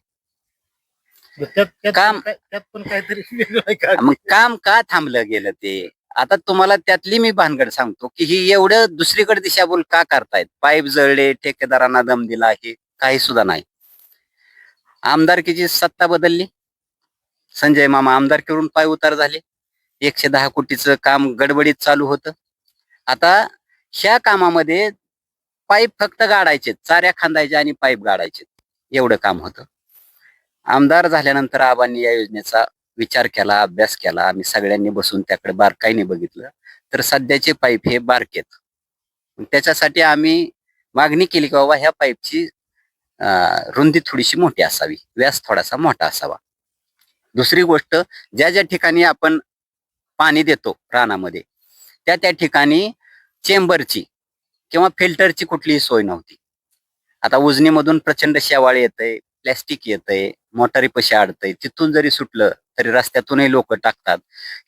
त्यात पण काहीतरी वेगळं आहे का? मग काम का थांबलं गेलं ते? आता तुम्हाला त्यातली मी भानगड सांगतो की ही एवढं दुसरीकडे दिशाभूल का करतायत? पाईप जळले, ठेकेदारांना दम दिला, हे काही सुद्धा नाही. आमदारकीची सत्ता बदलली, संजय मामा आमदारकीवरून पाय उतार झाले, 110 कोटीचं काम गडबडीत चालू होतं. आता ह्या कामामध्ये पाईप फक्त गाडायचे, चाऱ्या खांदायच्या आणि पाईप गाडायचे, एवढं काम होतं. आमदार झाल्यानंतर आबांनी या योजनेचा विचार केला, अभ्यास केला. आम्ही सगळ्यांनी बसून त्याकडे बारकाईने बघितलं, तर सध्याचे पाईप हे बारकेत. त्याच्यासाठी आम्ही मागणी केली की बाबा ह्या पाईपची रुंदी थोडीशी मोठी असावी, व्यास थोडासा मोठा असावा. दुसरी गोष्ट, ज्या ज्या ठिकाणी आपण पाणी देतो रानामध्ये त्या ठिकाणी चेंबरची किंवा फिल्टरची कुठलीही सोय नव्हती. आता उजनीमधून प्रचंड शेवाळ येतंय, प्लॅस्टिक येतंय, मोटारी पशी अडतंय, तिथून जरी सुटलं तरी रस्त्यातूनही लोक टाकतात.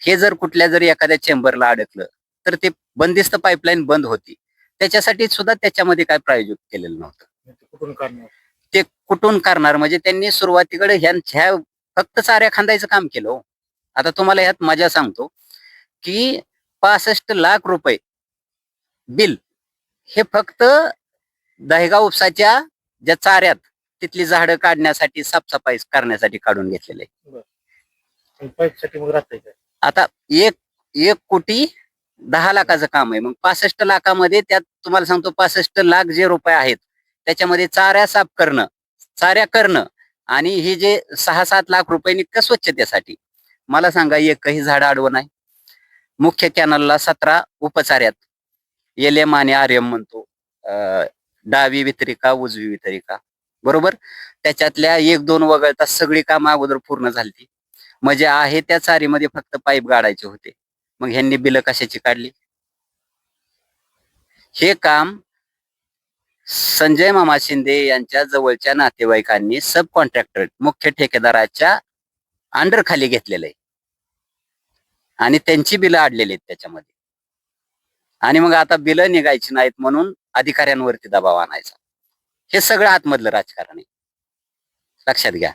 हे जर कुठल्या जरी एखाद्या चेंबरला अडकलं तर ते बंदिस्त पाईपलाईन बंद होती. त्याच्यासाठी सुद्धा त्याच्यामध्ये काय प्रायोजित केलेलं नव्हतं. कुठून करणार? ते कुठून करणार? म्हणजे त्यांनी सुरुवातीकडे ह्या फक्त चाऱ्या खांदायचं काम केलं हो. आता तुम्हाला ह्यात मजा सांगतो की 65 लाख रुपये बिल हे फक्त दहेगाव उपसाच्या ज्या चाऱ्यात तिथली झाडं काढण्यासाठी, साफसफाई करण्यासाठी काढून घेतलेले. पाईपसाठी मग राहतंय काय? आता 1,10,00,000चं काम आहे. मग 65 लाखामध्ये त्यात तुम्हाला सांगतो 65 लाख जे रुपये आहेत त्याच्यामध्ये चाऱ्या साफ करणं, चाऱ्या करणं आणि हे जे 6-7 लाख रुपये निघतं स्वच्छतेसाठी. मला सांगा, एकही झाड आडवं नाही. मुख्य कॅनलला 17 उपचार्यात एलएम आणि आरएम म्हणतो, डावी वितरिका, उजवी वितरिका, बरोबर, त्याच्यातल्या 1-2 वगळता सगळी कामं अगोदर पूर्ण झाली. म्हणजे आहे त्या चारीमध्ये फक्त पाईप गाडायचे होते. मग ह्यांनी बिलं कशाची काढली? हे काम संजय मामा शिंदे यांच्या जवळच्या नातेवाईकांनी सब कॉन्ट्रॅक्टर, मुख्य ठेकेदाराच्या अंडर खाली घेतलेलं आहे आणि त्यांची बिलं अडलेली आहेत त्याच्यामध्ये. आणि मग आता बिलं निघायची नाहीत म्हणून अधिकाऱ्यांवरती दबाव आणायचा. हे सगळं आतमधलं राजकारण आहे, लक्षात घ्या.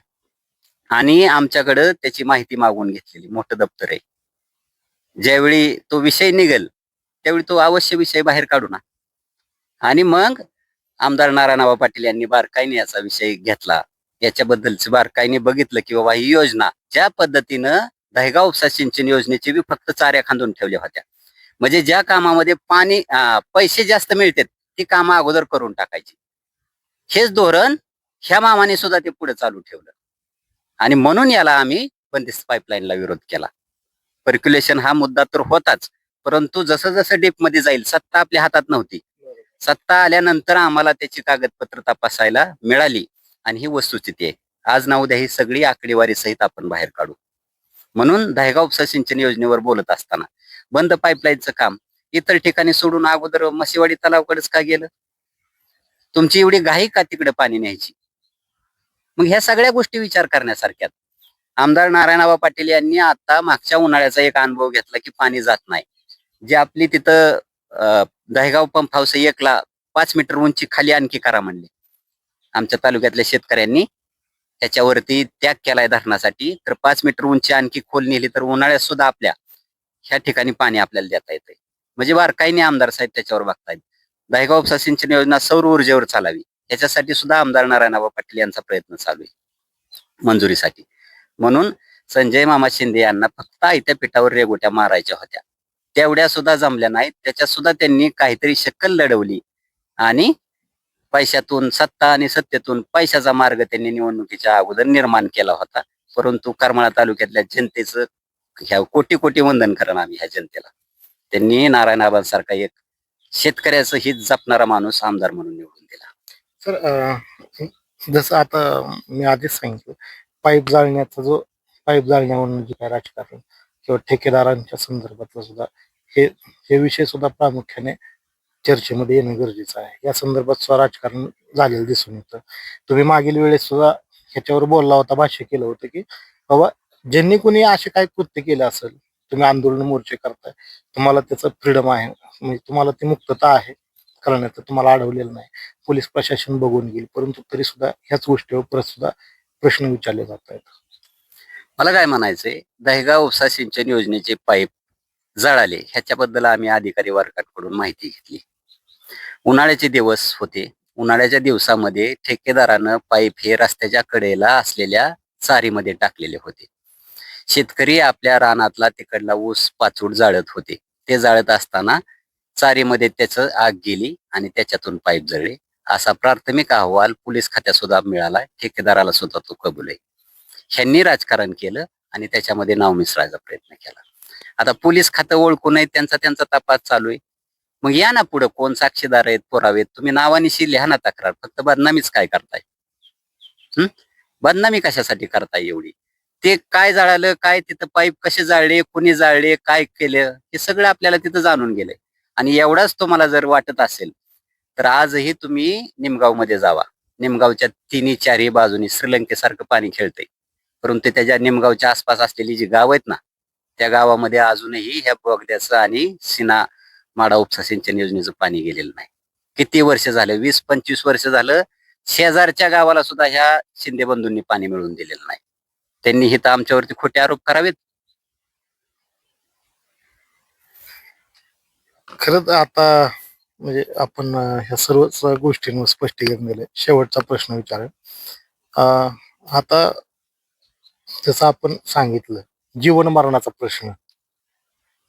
आणि आमच्याकडं त्याची माहिती मागून घेतलेली, मोठं दप्तर आहे. ज्यावेळी तो विषय निघेल त्यावेळी तो अवश्य विषय बाहेर काढू ना. आणि मग आमदार नारायणराव पाटील यांनी बारकाईने याचा विषय घेतला. याच्याबद्दलच बारकाईने बघितलं की बाबा ही योजना ज्या पद्धतीनं दहेगाव उपसा सिंचन योजनेची बी फक्त चाऱ्या खांदून ठेवल्या होत्या. म्हणजे ज्या कामामध्ये पाणी पैसे जास्त मिळतात ती कामं अगोदर करून टाकायची. हेच धोरण ह्या मामाने सुद्धा ते पुढे चालू ठेवलं. आणि म्हणून याला आम्ही बंदिस्त पाईपलाईनला विरोध केला. पर्क्युलेशन हा मुद्दा तर होताच, परंतु जसं जसं डीप मध्ये जाईल, सत्ता आपल्या हातात नव्हती. सत्ता आल्यानंतर आम्हाला त्याची कागदपत्र तपासायला मिळाली आणि ही वस्तुस्थिती आहे. आज ना उद्या ही सगळी आकडेवारी सहित आपण बाहेर काढू. म्हणून दहेगाव उपसा सिंचन योजनेवर बोलत असताना बंद पाईपलाईनचं काम इतर ठिकाणी सोडून अगोदर मसिवाडी तलावकडेच का गेलं? तुमची एवढी घाई का तिकडे पाणी न्यायची? मग ह्या सगळ्या गोष्टी विचार करण्यासारख्यात. आमदार नारायणराव पाटील यांनी आता मागच्या उन्हाळ्याचा एक अनुभव घेतला की पाणी जात नाही. जे आपली तिथं दहेगाव पंप हाऊस 1ला 5 मीटर उंची खाली आणखी करा म्हणले. आमच्या तालुक्यातल्या शेतकऱ्यांनी त्याच्यावरती त्याग केलाय धरणासाठी. तर 5 मीटर उंची आणखी खोल नेली तर उन्हाळ्यात सुद्धा आपल्या ह्या ठिकाणी पाणी आपल्याला देता येतंय. म्हणजे बारकाईने आमदार साहेब त्याच्यावर बघतायत. दहेगाव उपसा सिंचन योजना सौर ऊर्जेवर चालावी याच्यासाठी सुद्धा आमदार नारायणराव पाटील यांचा प्रयत्न चालू आहे मंजुरीसाठी. म्हणून संजय मामा शिंदे यांना फक्त आयत्या पिठावर रेगोट्या मारायच्या होत्या. तेवढ्या सुद्धा जमल्या नाहीत. त्याच्यात सुद्धा त्यांनी काहीतरी शक्कल लढवली आणि पैशातून सत्ता आणि सत्तेतून पैशाचा मार्ग त्यांनी निवडणुकीच्या अगोदर निर्माण केला होता. परंतु करमाळा तालुक्यातल्या जनतेचं ह्या कोटी कोटी वंदन करणं आम्ही ह्या जनतेला. त्यांनी नारायणरावांसारखा एक शेतकऱ्याचं हित जपणारा माणूस आमदार म्हणून निवडून दिला. सर जसं आता मी आधीच सांगितलं, पाईप जाळण्यावरून जे काय राजकारण किंवा ठेकेदारांच्या संदर्भातलं सुद्धा हे हे विषय सुद्धा प्रामुख्याने चर्चेमध्ये येणं गरजेचं आहे. या संदर्भात सुद्धा राजकारण झालेलं दिसून येतं. तुम्ही मागील वेळेस सुद्धा ह्याच्यावर बोलला होता, भाष्य केलं होतं की बाबा ज्यांनी कोणी असे काही कृत्य केलं असेल, तुम्ही आंदोलन मोर्चे करताय, तुम्हाला त्याचं फ्रीडम आहे, म्हणजे तुम्हाला ती मुक्तता आहे करण्याचं, तुम्हाला अडवलेलं नाही. पोलीस प्रशासन बघून घेईल, परंतु तरी सुद्धा ह्याच गोष्टीवर परत सुद्धा प्रश्न विचारले जात आहेत. मला काय म्हणायचंय, दहेगाव उपसा सिंचन योजनेचे पाईप जळाले ह्याच्याबद्दल आम्ही अधिकारी वर्गाकडून माहिती घेतली. उन्हाळ्याचे दिवस होते. उन्हाळ्याच्या दिवसामध्ये ठेकेदारानं पाईप हे रस्त्याच्या कडेला असलेल्या चारीमध्ये टाकलेले होते. शेतकरी आपल्या रानातला तिकडला ऊस पाचूड जाळत होते. ते जाळत असताना चारीमध्ये त्याचं आग गेली आणि त्याच्यातून पाईप जळले असा प्राथमिक अहवाल पोलीस खात्यात सुद्धा मिळाला. ठेकेदाराला सुद्धा तो कबूल आहे. ह्यांनी राजकारण केलं आणि त्याच्यामध्ये नाव मिसळायचा प्रयत्न केला. आता पोलीस खातं ओळखून नाही, त्यांचा त्यांचा तपास चालू आहे. मग या ना पुढे, कोण साक्षीदार आहेत, पुरावेत, तुम्ही नावानिशी लिहा ना तक्रार. फक्त बदनामीच काय करताय? बदनामी कशासाठी करताय एवढी? ते काय जाळलं, काय तिथं पाईप कसे जाळले, कुणी जाळले, काय केलं, हे सगळं आपल्याला तिथं जाणून गेलंय. आणि एवढाच तुम्हाला जर वाटत असेल तर आजही तुम्ही निमगाव मध्ये जावा. निमगावच्या तिन्ही चारही बाजूनी श्रीलंकेसारखं पाणी खेळतंय. परंतु त्याच्या निमगावच्या आसपास असलेली जी गाव आहेत ना, त्या गावामध्ये अजूनही ह्या बोगद्याचं आणि सिना माडा उपसा सिंचन योजनेचं पाणी गेलेलं नाही. किती वर्ष झालं, 20-25 वर्ष झालं. शेजारच्या गावाला सुद्धा ह्या शिंदे बंधूंनी पाणी मिळवून दिलेलं नाही. त्यांनी हे तर आमच्यावरती खोटे आरोप करावेत. खरंच आता म्हणजे आपण ह्या सर्व गोष्टींवर स्पष्टीकरण दिले. शेवटचा प्रश्न विचारेल. आता जसं आपण सांगितलं, जीवन मरणाचा प्रश्न,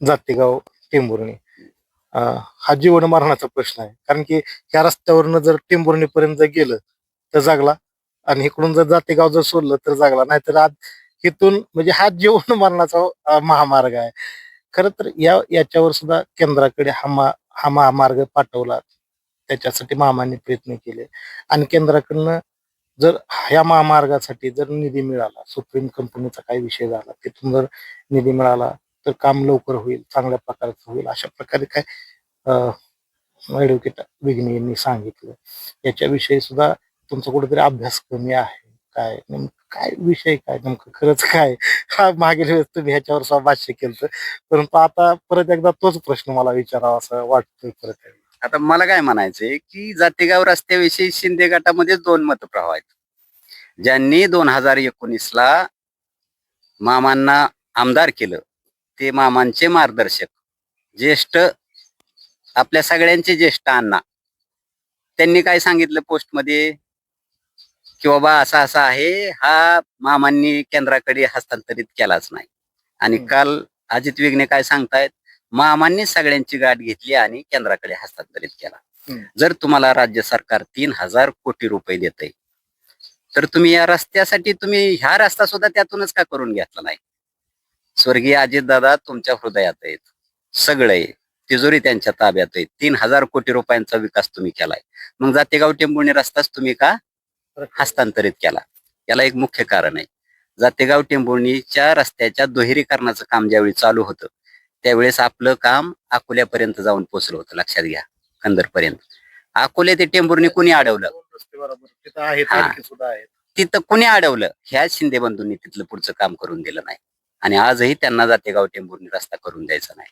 जातेगाव टेंभुर्णी, हा जीवन मरणाचा प्रश्न आहे. कारण की ह्या रस्त्यावरनं जर टेंभुर्णी पर्यंत जर गेलं तर जागला, आणि इकडून जर जातेगाव जर सोडलं तर जागला. नाहीतर आज इथून म्हणजे हा जीवन मरणाचा महामार्ग आहे. खरं तर याच्यावर सुद्धा केंद्राकडे हा महामार्ग पाठवला, त्याच्यासाठी मामांनी प्रयत्न केले. आणि केंद्राकडनं जर ह्या महामार्गासाठी जर निधी मिळाला, सुप्रीम कंपनीचा काही विषय झाला, तिथून जर निधी मिळाला तर काम लवकर होईल, चांगल्या प्रकारचं होईल, अशा प्रकारे काय ऍडव्होकेट विघ्ने यांनी सांगितलं. याच्याविषयी सुद्धा तुमचा कुठेतरी अभ्यास कमी आहे काय, नेमकं काय विषय, काय नेमकं खरंच काय? हा मागील वेळेस तुम्ही ह्याच्यावर सुद्धा भाष्य केलं, परंतु आता परत एकदा तोच प्रश्न मला विचारावा असं वाटतोय परत. आता मला काय म्हणायचंय की जातेगाव रस्त्याविषयी शिंदे गटामध्ये 2 मतप्रवाह आहेत. ज्यांनी 2019ला मामांना आमदार केलं ते मामांचे मार्गदर्शक ज्येष्ठ, आपल्या सगळ्यांचे ज्येष्ठ अण्णा, त्यांनी काय सांगितलं पोस्टमध्ये की बाबा असा असा आहे, हा मामांनी केंद्राकडे हस्तांतरित केलाच नाही. आणि काल अजित विघ्ने काय सांगतायत, मामांनी सगळ्यांची गाठ घेतली आणि केंद्राकडे हस्तांतरित केला. जर तुम्हाला राज्य सरकार 3,000 कोटी रुपये देतंय, तर तुम्ही या रस्त्यासाठी तुम्ही ह्या रस्ता सुद्धा त्यातूनच का करून घेतला नाही? स्वर्गीय अजितदादा तुमच्या हृदयात आहेत, सगळे तिजोरी त्यांच्या ताब्यात आहे. 3,000 कोटी रुपयांचा विकास तुम्ही केलाय, मग जातेगाव टेंभुर्णी रस्ताच तुम्ही का हस्तांतरित केला? याला एक मुख्य कारण आहे. जातेगाव टेंभुर्णीच्या रस्त्याच्या दुहेरीकरणाचं काम ज्यावेळी चालू होतं त्यावेळेस आपलं काम अकोल्यापर्यंत जाऊन पोहोचलं होतं. लक्षात घ्या, कंदरपर्यंत. अकोले ते टेंभुर्णी कुणी अडवलं? तिथं कुणी अडवलं? ह्या शिंदे बंधूंनी तिथलं पुढचं काम करून दिलं नाही. आणि आजही त्यांना जातेगाव टेंभुर्णी रस्ता करून द्यायचा नाही.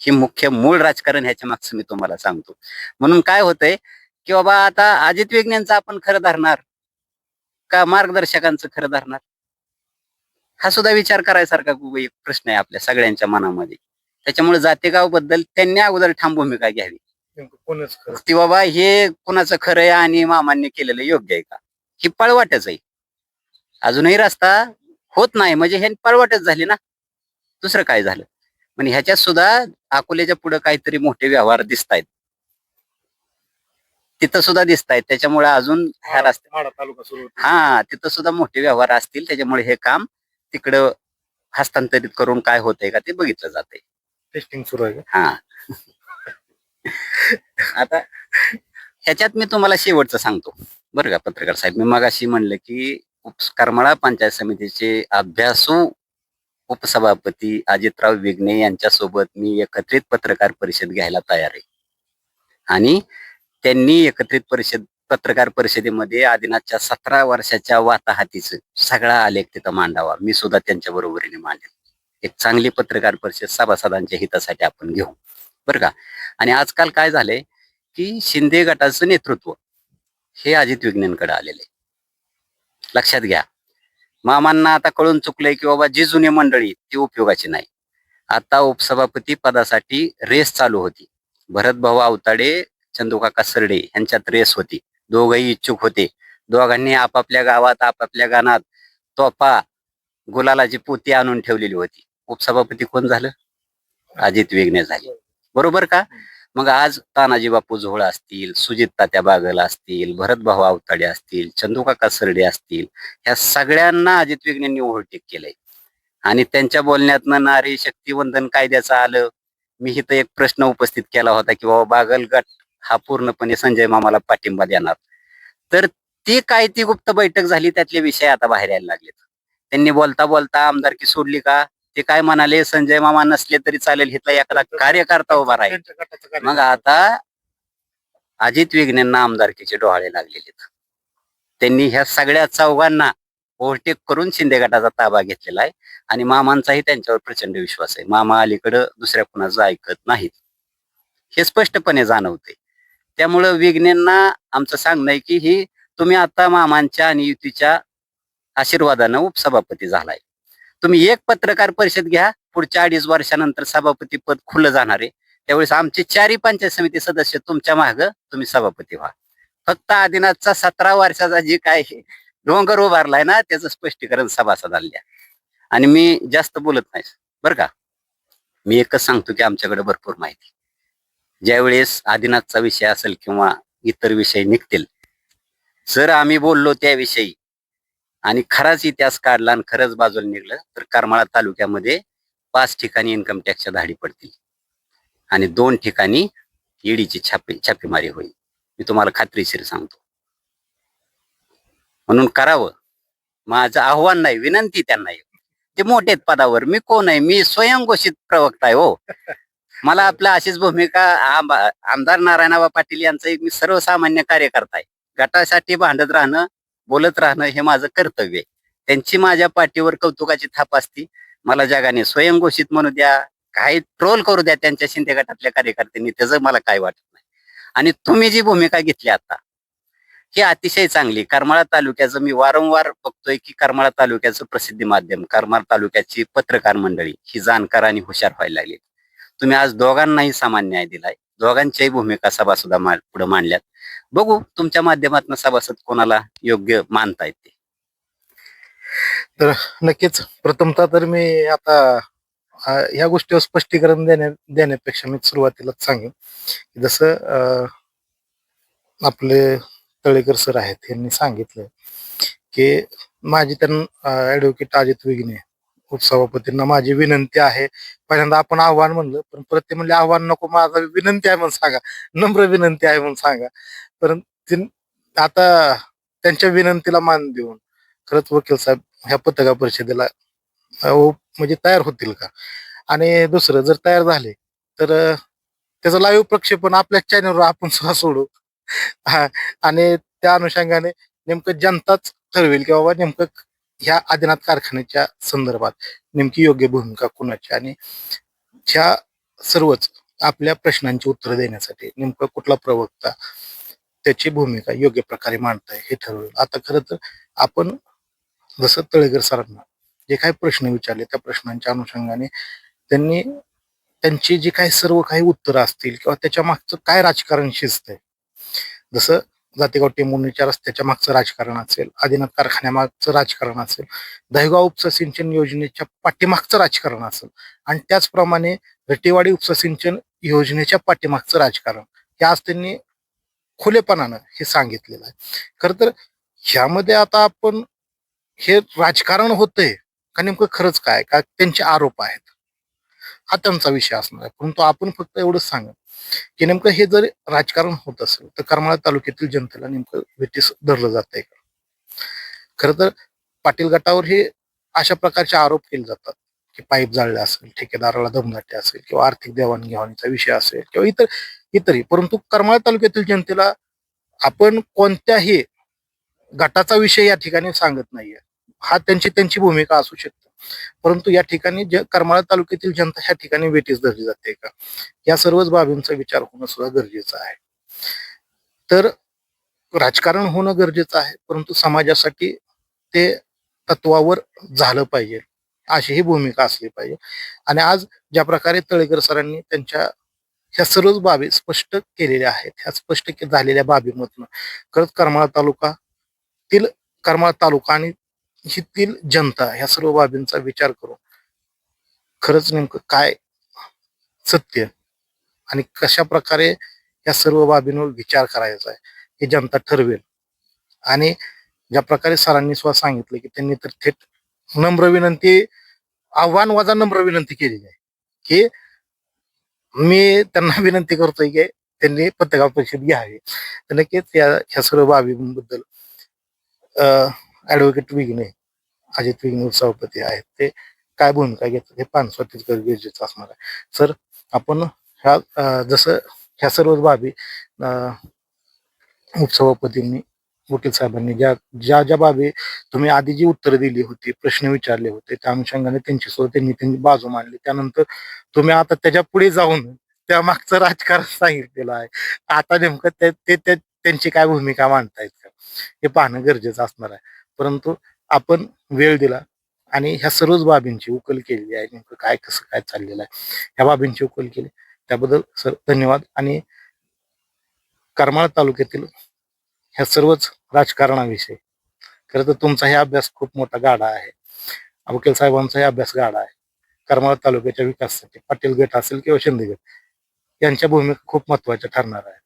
ही मुख्य मूळ राजकारण ह्याच्या मागचं मी तुम्हाला सांगतो. म्हणून काय होतंय की बाबा आता अजित विघ्नेंचं आपण खरं धरणार का मार्गदर्शकांचं खरं धरणार? हा सुद्धा विचार करायसारखा एक प्रश्न आहे आपल्या सगळ्यांच्या मनामध्ये. त्याच्यामुळे जातेगाव बद्दल त्यांनी अगोदर ठाम भूमिका घ्यावी की बाबा हे कुणाचं खरं आहे आणि मामांनी केलेलं योग्य आहे का? ही पळवाटच आहे. अजूनही रस्ता होत नाही म्हणजे हे पळवाटच झाली ना, दुसरं काय झालं? म्हणजे ह्याच्यात सुद्धा अकोल्याच्या पुढे काहीतरी मोठे व्यवहार दिसत आहेत, तिथं सुद्धा दिसत आहेत. त्याच्यामुळे अजून ह्या रस्त्या तिथं सुद्धा मोठे व्यवहार असतील. त्याच्यामुळे हे काम तिकडं हस्तांतरित करून काय होतंय का ते बघितलं जातंय. टेस्टिंग सुरू आहे. हा आता ह्याच्यात मी तुम्हाला शेवटचं सांगतो बरं का पत्रकार साहेब. मी मगाशी म्हणलं की करमाळा पंचायत समितीचे अभ्यासू उपसभापती अजितराव विघ्ने यांच्यासोबत मी एकत्रित पत्रकार परिषद घ्यायला तयार आहे. आणि त्यांनी एकत्रित पत्रकार परिषदेमध्ये आदिनाथच्या 17 वर्षाच्या वाताहतीचं सगळा आलेख तिथं मांडावा. मी सुद्धा त्यांच्या बरोबरीने मांडेल. एक चांगली पत्रकार परिषद सभासदांच्या हितासाठी आपण घेऊ बरं का. आणि आजकाल काय झालंय की शिंदे गटाचं नेतृत्व हे अजित विघ्नेंकडे आलेले. लक्षात घ्या, मामांना आता कळून चुकलंय की बाबा जी जुनी मंडळी ती उपयोगाची नाही. आता उपसभापती पदासाठी रेस चालू होती. भरतभाऊ आवताडे, चंदूकाका सरडे यांच्यात रेस होती. दोघही इच्छुक होते. दोघांनी आपापल्या गावात आपापल्या गानात तोफा गुलालाची पोती आणून ठेवलेली होती. उपसभापती कोण झालं? अजित विघ्ने झाले. बरोबर का? मग आज तानाजी बापू झोळ असतील, सुजित तात्या बागल असतील, भरतभाऊ आवताडे असतील, चंदूकाका सरडे असतील, ह्या सगळ्यांना अजित विघ्नेंनी ओव्हरटेक केलंय. आणि त्यांच्या बोलण्यातनं नारी शक्ती वंदन कायद्याचं आलं. मी इथं एक प्रश्न उपस्थित केला होता की बाबा बागल गट हा पूर्णपणे संजय मामाला पाठिंबा देणार. तर ती काय ती गुप्त बैठक झाली, त्यातले विषय आता बाहेर यायला लागलेत. त्यांनी बोलता बोलता आमदारकी सोडली का? ते काय म्हणाले, संजय मामा नसले तरी चालेल, इथला एखादा कार्यकर्ता उभा राहील. मग आता अजित विघ्नेंना आमदारकीचे डोहाळे लागलेले. त्यांनी ह्या सगळ्या चौघांना ओव्हरटेक करून शिंदे गटाचा ताबा घेतलेला आहे. आणि मामांचाही त्यांच्यावर प्रचंड विश्वास आहे. मामा अलीकडं दुसऱ्या कुणाचं ऐकत नाहीत, हे स्पष्टपणे जाणवते. त्यामुळं विघ्नेंना आमचं सांगणं आहे की ही तुम्ही आता मामांच्या आणि युतीच्या आशीर्वादानं उपसभापती झालाय. तुम्ही एक पत्रकार परिषद घ्या, पुढच्या 2.5 वर्षानंतर सभापती पद खुलं जाणार आहे. त्यावेळेस आमचे 4 पंचायत समिती सदस्य तुमच्या माग तुम्ही सभापती व्हा. फक्त आदिनाथचा 17 वर्षाचा जे काय डोंगर उभारलाय ना, त्याचं स्पष्टीकरण सभासदांना द्या. आणि मी जास्त बोलत नाही बरं का. मी एकच सांगतो की आमच्याकडे भरपूर माहिती, ज्यावेळेस आदिनाथचा विषय असेल किंवा इतर विषय निघतील, जर आम्ही बोललो त्याविषयी आणि खराच इतिहास काढला आणि खरंच बाजूला निघलं तर करमाळा तालुक्यामध्ये 5 ठिकाणी इन्कम टॅक्सच्या धाडी पडतील आणि 2 ठिकाणी ईडीची छापेमारी होईल. मी तुम्हाला खात्रीशीर सांगतो. म्हणून करावं, माझं आव्हान नाही, विनंती त्यांना. ते मोठेत पदावर, मी कोण आहे? मी स्वयंघोषित प्रवक्ता आहे हो. मला आपल्या अशीच भूमिका आमदार नारायणबा पाटील यांचं एक मी सर्वसामान्य कार्यकर्ता आहे. गटासाठी भांडत राहणं, बोलत राहणं हे माझं कर्तव्य आहे. त्यांची माझ्या पाठीवर कौतुकाची थाप असती. मला जगाने स्वयंघोषित म्हणू द्या, काही ट्रोल करू द्या त्यांच्या शिंदे गटातल्या कार्यकर्त्यांनी, त्याचं मला काय वाटत नाही. आणि तुम्ही जी भूमिका घेतली आता ही अतिशय चांगली. करमाळा तालुक्याचं मी वारंवार बघतोय की करमाळा तालुक्याचं प्रसिद्धी माध्यम, करमाळा तालुक्याची पत्रकार मंडळी ही जाणकार आणि हुशार व्हायला लागली. तुम्ही आज दोघांनाही समान न्याय दिलाय. दोघांच्याही भूमिका सभासदा पुढे मांडल्यात. बघू तुमच्या माध्यमातून सभासद कोणाला योग्य मानतायत ते. तर नक्कीच प्रथमतः तर मी आता ह्या गोष्टीवर स्पष्टीकरण देण्यापेक्षा मी सुरुवातीलाच सांगेन की जसं आपले तळेकर सर आहेत यांनी सांगितलं की माझी त्यांना ऍडव्होकेट अजित विघ्ने उपसभापतींना माझी विनंती आहे. पहिल्यांदा आपण आव्हान म्हणलं, पण परत ते म्हणले आव्हान नको, माझा विनंती आहे म्हणून सांगा, नम्र विनंती आहे म्हणून सांगा. परंतु आता त्यांच्या विनंतीला मान देऊन खरंच वकील साहेब ह्या पत्रकार परिषदेला म्हणजे तयार होतील का? आणि दुसरं जर तयार झाले तर त्याचं लाईव्ह प्रक्षेपण आपल्या चॅनलवर आपण सुद्धा सोडू. हा, आणि त्या अनुषंगाने नेमकं जनताच ठरवेल की बाबा नेमकं ह्या आदिनाथ कारखान्याच्या संदर्भात नेमकी योग्य भूमिका कुणाची, आणि ह्या सर्वच आपल्या प्रश्नांची उत्तरं देण्यासाठी नेमकं कुठला प्रवक्ता त्याची भूमिका योग्य प्रकारे मांडताय हे ठरवेल. आता खरं तर आपण जसं तळेकर सरांना जे काही प्रश्न विचारले त्या प्रश्नांच्या अनुषंगाने त्यांनी त्यांची जी काही सर्व काही उत्तरं असतील किंवा त्याच्या मागचं काय राजकारण शिजतंय, जसं जातेगाव टेंभुर्णीच्या रस्त्याच्या मागचं राजकारण असेल, आदिनाथ कारखान्यामागचं राजकारण असेल, दहेगाव उपसा सिंचन योजनेच्या पाठीमागचं राजकारण असेल, आणि त्याचप्रमाणे रटेवाडी उपसा सिंचन योजनेच्या पाठीमागचं राजकारण हे आज त्यांनी खुलेपणानं हे सांगितलेलं आहे. खरं तर ह्यामध्ये आता आपण हे राजकारण होतंय का नेमकं खरंच काय का त्यांचे आरोप आहेत हा त्यांचा विषय असणार आहे. परंतु आपण फक्त एवढंच सांगा की नेमकं हे जर राजकारण होत असेल तर करमाळा तालुक्यातील जनतेला नेमकं वेठीस धरलं जात आहे का? खरं तर पाटील गटावर हे अशा प्रकारचे आरोप केले जातात की पाईप जाळले असेल, ठेकेदाराला दमदाटी असेल, किंवा आर्थिक देवाणघेवाणीचा विषय असेल, किंवा इतरही. परंतु करमाळा तालुक्यातील जनतेला आपण कोणत्याही गटाचा विषय या ठिकाणी सांगत नाहीये. हा त्यांची भूमिका असू शकते, परंतु या ठिकाणी करमाळा तालुक्यातील जनता ह्या ठिकाणी वेठीस धरली जाते का, या सर्वच बाबींचा विचार होणं सुद्धा गरजेचं आहे. तर राजकारण होणं गरजेचं आहे, परंतु समाजासाठी ते तत्वावर झालं पाहिजे अशी ही भूमिका असली पाहिजे. आणि आज ज्या प्रकारे तळेकर सरांनी त्यांच्या ह्या सर्वच बाबी स्पष्ट केलेल्या आहेत, ह्या स्पष्ट झालेल्या बाबीमधून खरंच करमाळा तालुका आणि येथील जनता ह्या सर्व बाबींचा विचार करून खरंच नेमकं काय सत्य आणि कशा प्रकारे या सर्व बाबींवर विचार करायचा आहे हे जनता ठरवेल. आणि ज्या प्रकारे सरांनी स्वतः सांगितलं की त्यांनी तर थेट नम्र विनंती, आव्हान वजा नम्र विनंती केलेली आहे की मी त्यांना विनंती करतोय की त्यांनी पत्रकार परिषद घ्यावी. तर नक्कीच ह्या सर्व बाबींबद्दल ऍडव्होकेट विघ्ने, अजित विघ्ने सभापती आहेत, ते काय भूमिका घेतात हे पाहणं स्वतःच गरजेचं असणार आहे. सर, आपण जसं ह्या सर्व बाबी उपसभापतींनी, वकील साहेबांनी ज्या बाबी तुम्ही आधी जी उत्तरं दिली होती, प्रश्न विचारले होते, त्या अनुषंगाने त्यांची बाजू मांडली. त्यानंतर तुम्ही आता त्याच्या पुढे जाऊन त्या मागचं राजकारण सांगितलेलं आहे. आता नेमकं ते त्यांची काय भूमिका मांडतायत का हे पाहणं गरजेचं असणार आहे. परंतु आपण वेळ दिला आणि ह्या सर्वच बाबींची उकल केलेली आहे, नेमकं काय कसं काय चाललेलं आहे ह्या बाबींची उकल केली त्याबद्दल सर धन्यवाद. आणि करमाळा तालुक्यातील ह्या सर्वच राजकारणाविषयी खरं तर तुमचा हे अभ्यास खूप मोठा गाडा आहे, वकील साहेबांचा हे अभ्यास गाडा आहे. करमाळा तालुक्याच्या विकासासाठी पाटील गट असेल किंवा शिंदे गट यांच्या भूमिका खूप महत्वाच्या ठरणार आहेत.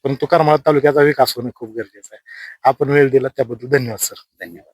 परंतु करमाळा तालुक्याचा विकास होणे खूप गरजेचं आहे. आपण वेळ दिला त्याबद्दल धन्यवाद सर. धन्यवाद.